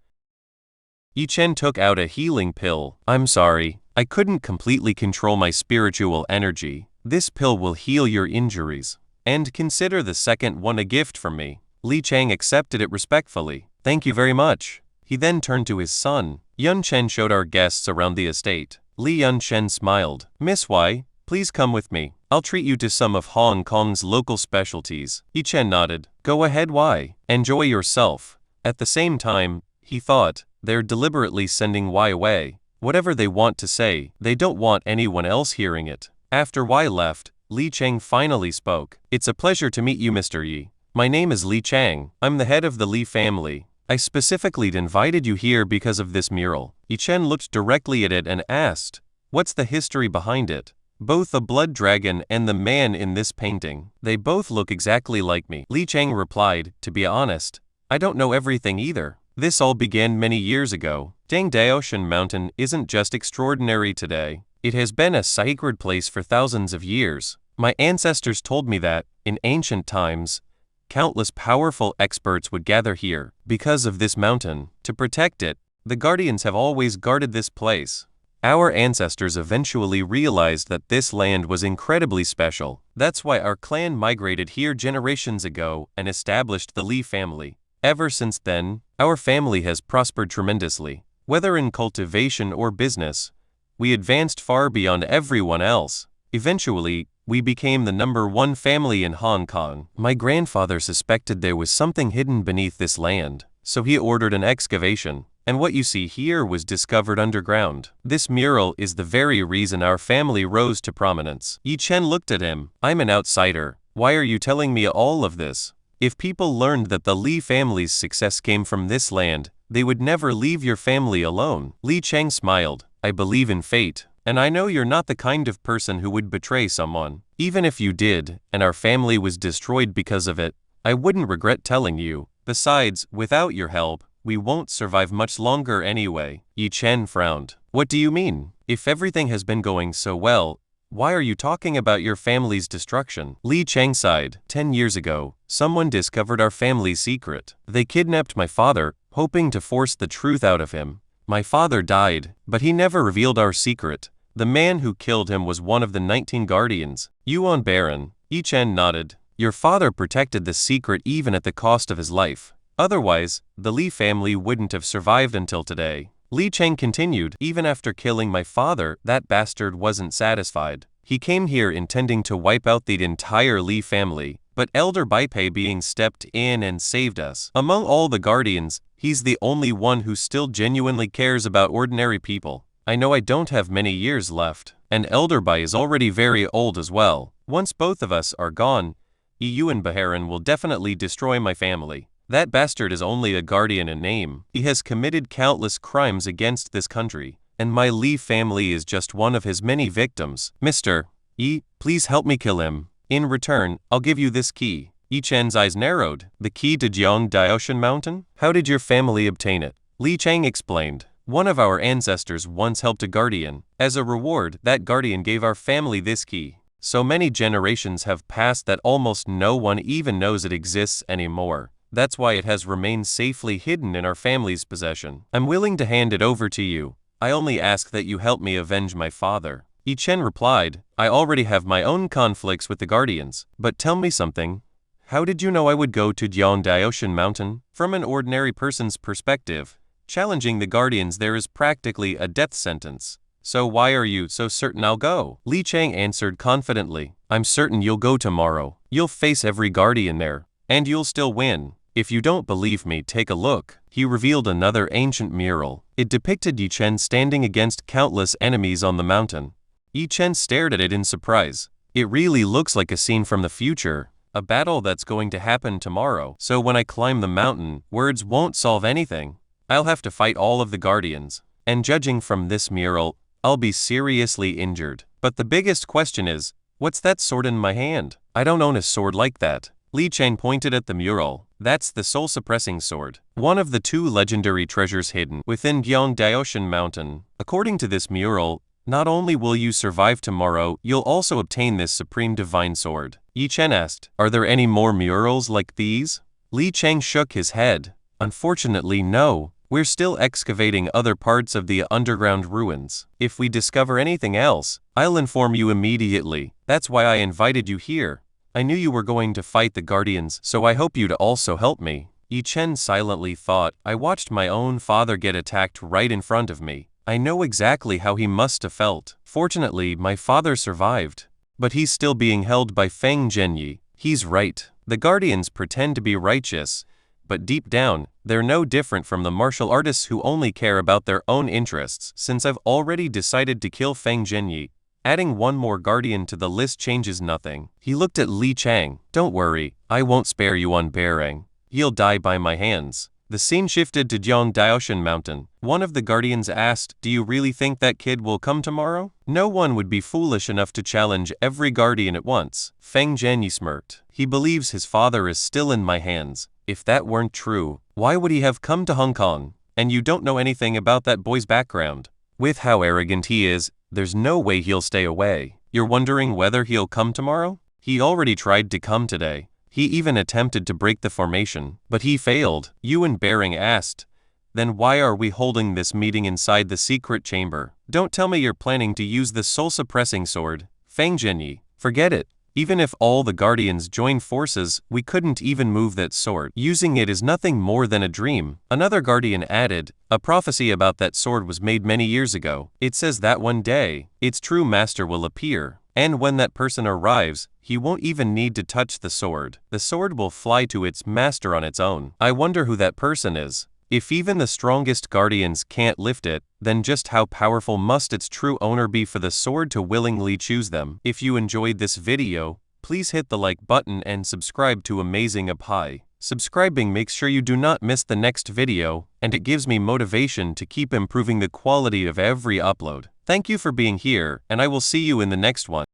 Yichen took out a healing pill. I'm sorry, I couldn't completely control my spiritual energy. This pill will heal your injuries. And consider the second one a gift from me. Li Chang accepted it respectfully. Thank you very much. He then turned to his son. Yunchen showed our guests around the estate. Li Yunchen smiled. Miss Wai, please come with me. I'll treat you to some of Hong Kong's local specialties. Yichen nodded. Go ahead, Wai. Enjoy yourself. At the same time, he thought, they're deliberately sending Wai away. Whatever they want to say, they don't want anyone else hearing it. After Wai left, Li Chang finally spoke. It's a pleasure to meet you, Mr. Yi. My name is Li Chang. I'm the head of the Li family. I specifically invited you here because of this mural. Yichen looked directly at it and asked, what's the history behind it? Both the blood dragon and the man in this painting, they both look exactly like me. Li Chang replied, to be honest, I don't know everything either. This all began many years ago. Dangdaoshan Mountain isn't just extraordinary today. It has been a sacred place for thousands of years. My ancestors told me that, in ancient times, countless powerful experts would gather here. Because of this mountain, to protect it, the guardians have always guarded this place. Our ancestors eventually realized that this land was incredibly special. That's why our clan migrated here generations ago and established the Li family. Ever since then, our family has prospered tremendously. Whether in cultivation or business, we advanced far beyond everyone else. Eventually, we became the #1 family in Hong Kong. My grandfather suspected there was something hidden beneath this land, so he ordered an excavation, and what you see here was discovered underground. This mural is the very reason our family rose to prominence. Yichen looked at him. I'm an outsider. Why are you telling me all of this? If people learned that the Li family's success came from this land, they would never leave your family alone. Li Chang smiled. I believe in fate, and I know you're not the kind of person who would betray someone. Even if you did, and our family was destroyed because of it, I wouldn't regret telling you. Besides, without your help, we won't survive much longer anyway. Yichen frowned. What do you mean? If everything has been going so well, why are you talking about your family's destruction? Li Chang sighed. 10 years ago, someone discovered our family's secret. They kidnapped my father, hoping to force the truth out of him. My father died, but he never revealed our secret. The man who killed him was one of the 19 guardians. Yuan Baron. Yi Chen nodded. Your father protected the secret even at the cost of his life. Otherwise, the Li family wouldn't have survived until today. Li Cheng continued, even after killing my father, that bastard wasn't satisfied. He came here intending to wipe out the entire Li family, but Elder Baipei being stepped in and saved us. Among all the guardians, he's the only one who still genuinely cares about ordinary people. I know I don't have many years left, and Elder Bai is already very old as well. Once both of us are gone, Yuan Baharan will definitely destroy my family. That bastard is only a guardian in name. He has committed countless crimes against this country, and my Li family is just one of his many victims. Mr. Yi, please help me kill him. In return, I'll give you this key. Yi Chen's eyes narrowed. The key to Jiang Daoshan Mountain? How did your family obtain it? Li Cheng explained. One of our ancestors once helped a guardian. As a reward, that guardian gave our family this key. So many generations have passed that almost no one even knows it exists anymore. That's why it has remained safely hidden in our family's possession. I'm willing to hand it over to you. I only ask that you help me avenge my father. Yi Chen replied, I already have my own conflicts with the guardians. But tell me something. How did you know I would go to Jiang Daoshan Mountain? From an ordinary person's perspective, challenging the guardians there is practically a death sentence. So why are you so certain I'll go? Li Cheng answered confidently. I'm certain you'll go tomorrow. You'll face every guardian there, and you'll still win. If you don't believe me, take a look. He revealed another ancient mural. It depicted Yi Chen standing against countless enemies on the mountain. Yi Chen stared at it in surprise. It really looks like a scene from the future, a battle that's going to happen tomorrow. So when I climb the mountain, words won't solve anything. I'll have to fight all of the guardians. And judging from this mural, I'll be seriously injured. But the biggest question is, what's that sword in my hand? I don't own a sword like that. Li Cheng pointed at the mural. That's the soul-suppressing sword, one of the 2 legendary treasures hidden within Jiang Daoshan Mountain. According to this mural, not only will you survive tomorrow, you'll also obtain this supreme divine sword. Yi Chen asked, are there any more murals like these? Li Cheng shook his head. Unfortunately, no. We're still excavating other parts of the underground ruins. If we discover anything else, I'll inform you immediately. That's why I invited you here. I knew you were going to fight the guardians, so I hope you'd also help me. Yi Chen silently thought, I watched my own father get attacked right in front of me. I know exactly how he must have felt. Fortunately, my father survived. But he's still being held by Feng Zhenyi. He's right. The guardians pretend to be righteous, but deep down, they're no different from the martial artists who only care about their own interests. Since I've already decided to kill Feng Zhenyi, adding one more guardian to the list changes nothing. He looked at Li Cheng. Don't worry, I won't spare you on Barang. He'll die by my hands. The scene shifted to Jiang Daoshan Mountain. One of the guardians asked, do you really think that kid will come tomorrow? No one would be foolish enough to challenge every guardian at once. Feng Zhenyi smirked. He believes his father is still in my hands. If that weren't true, why would he have come to Hong Kong? And you don't know anything about that boy's background. With how arrogant he is, there's no way he'll stay away. You're wondering whether he'll come tomorrow? He already tried to come today. He even attempted to break the formation, but he failed. Yuan Baring asked, then why are we holding this meeting inside the secret chamber? Don't tell me you're planning to use the soul-suppressing sword. Feng Zhenyi, forget it. Even if all the guardians join forces, we couldn't even move that sword. Using it is nothing more than a dream. Another guardian added, a prophecy about that sword was made many years ago. It says that one day, its true master will appear. And when that person arrives, he won't even need to touch the sword. The sword will fly to its master on its own. I wonder who that person is. If even the strongest guardians can't lift it, then just how powerful must its true owner be for the sword to willingly choose them? If you enjoyed this video, please hit the like button and subscribe to Amazing Up High. Subscribing makes sure you do not miss the next video, and it gives me motivation to keep improving the quality of every upload. Thank you for being here, and I will see you in the next one.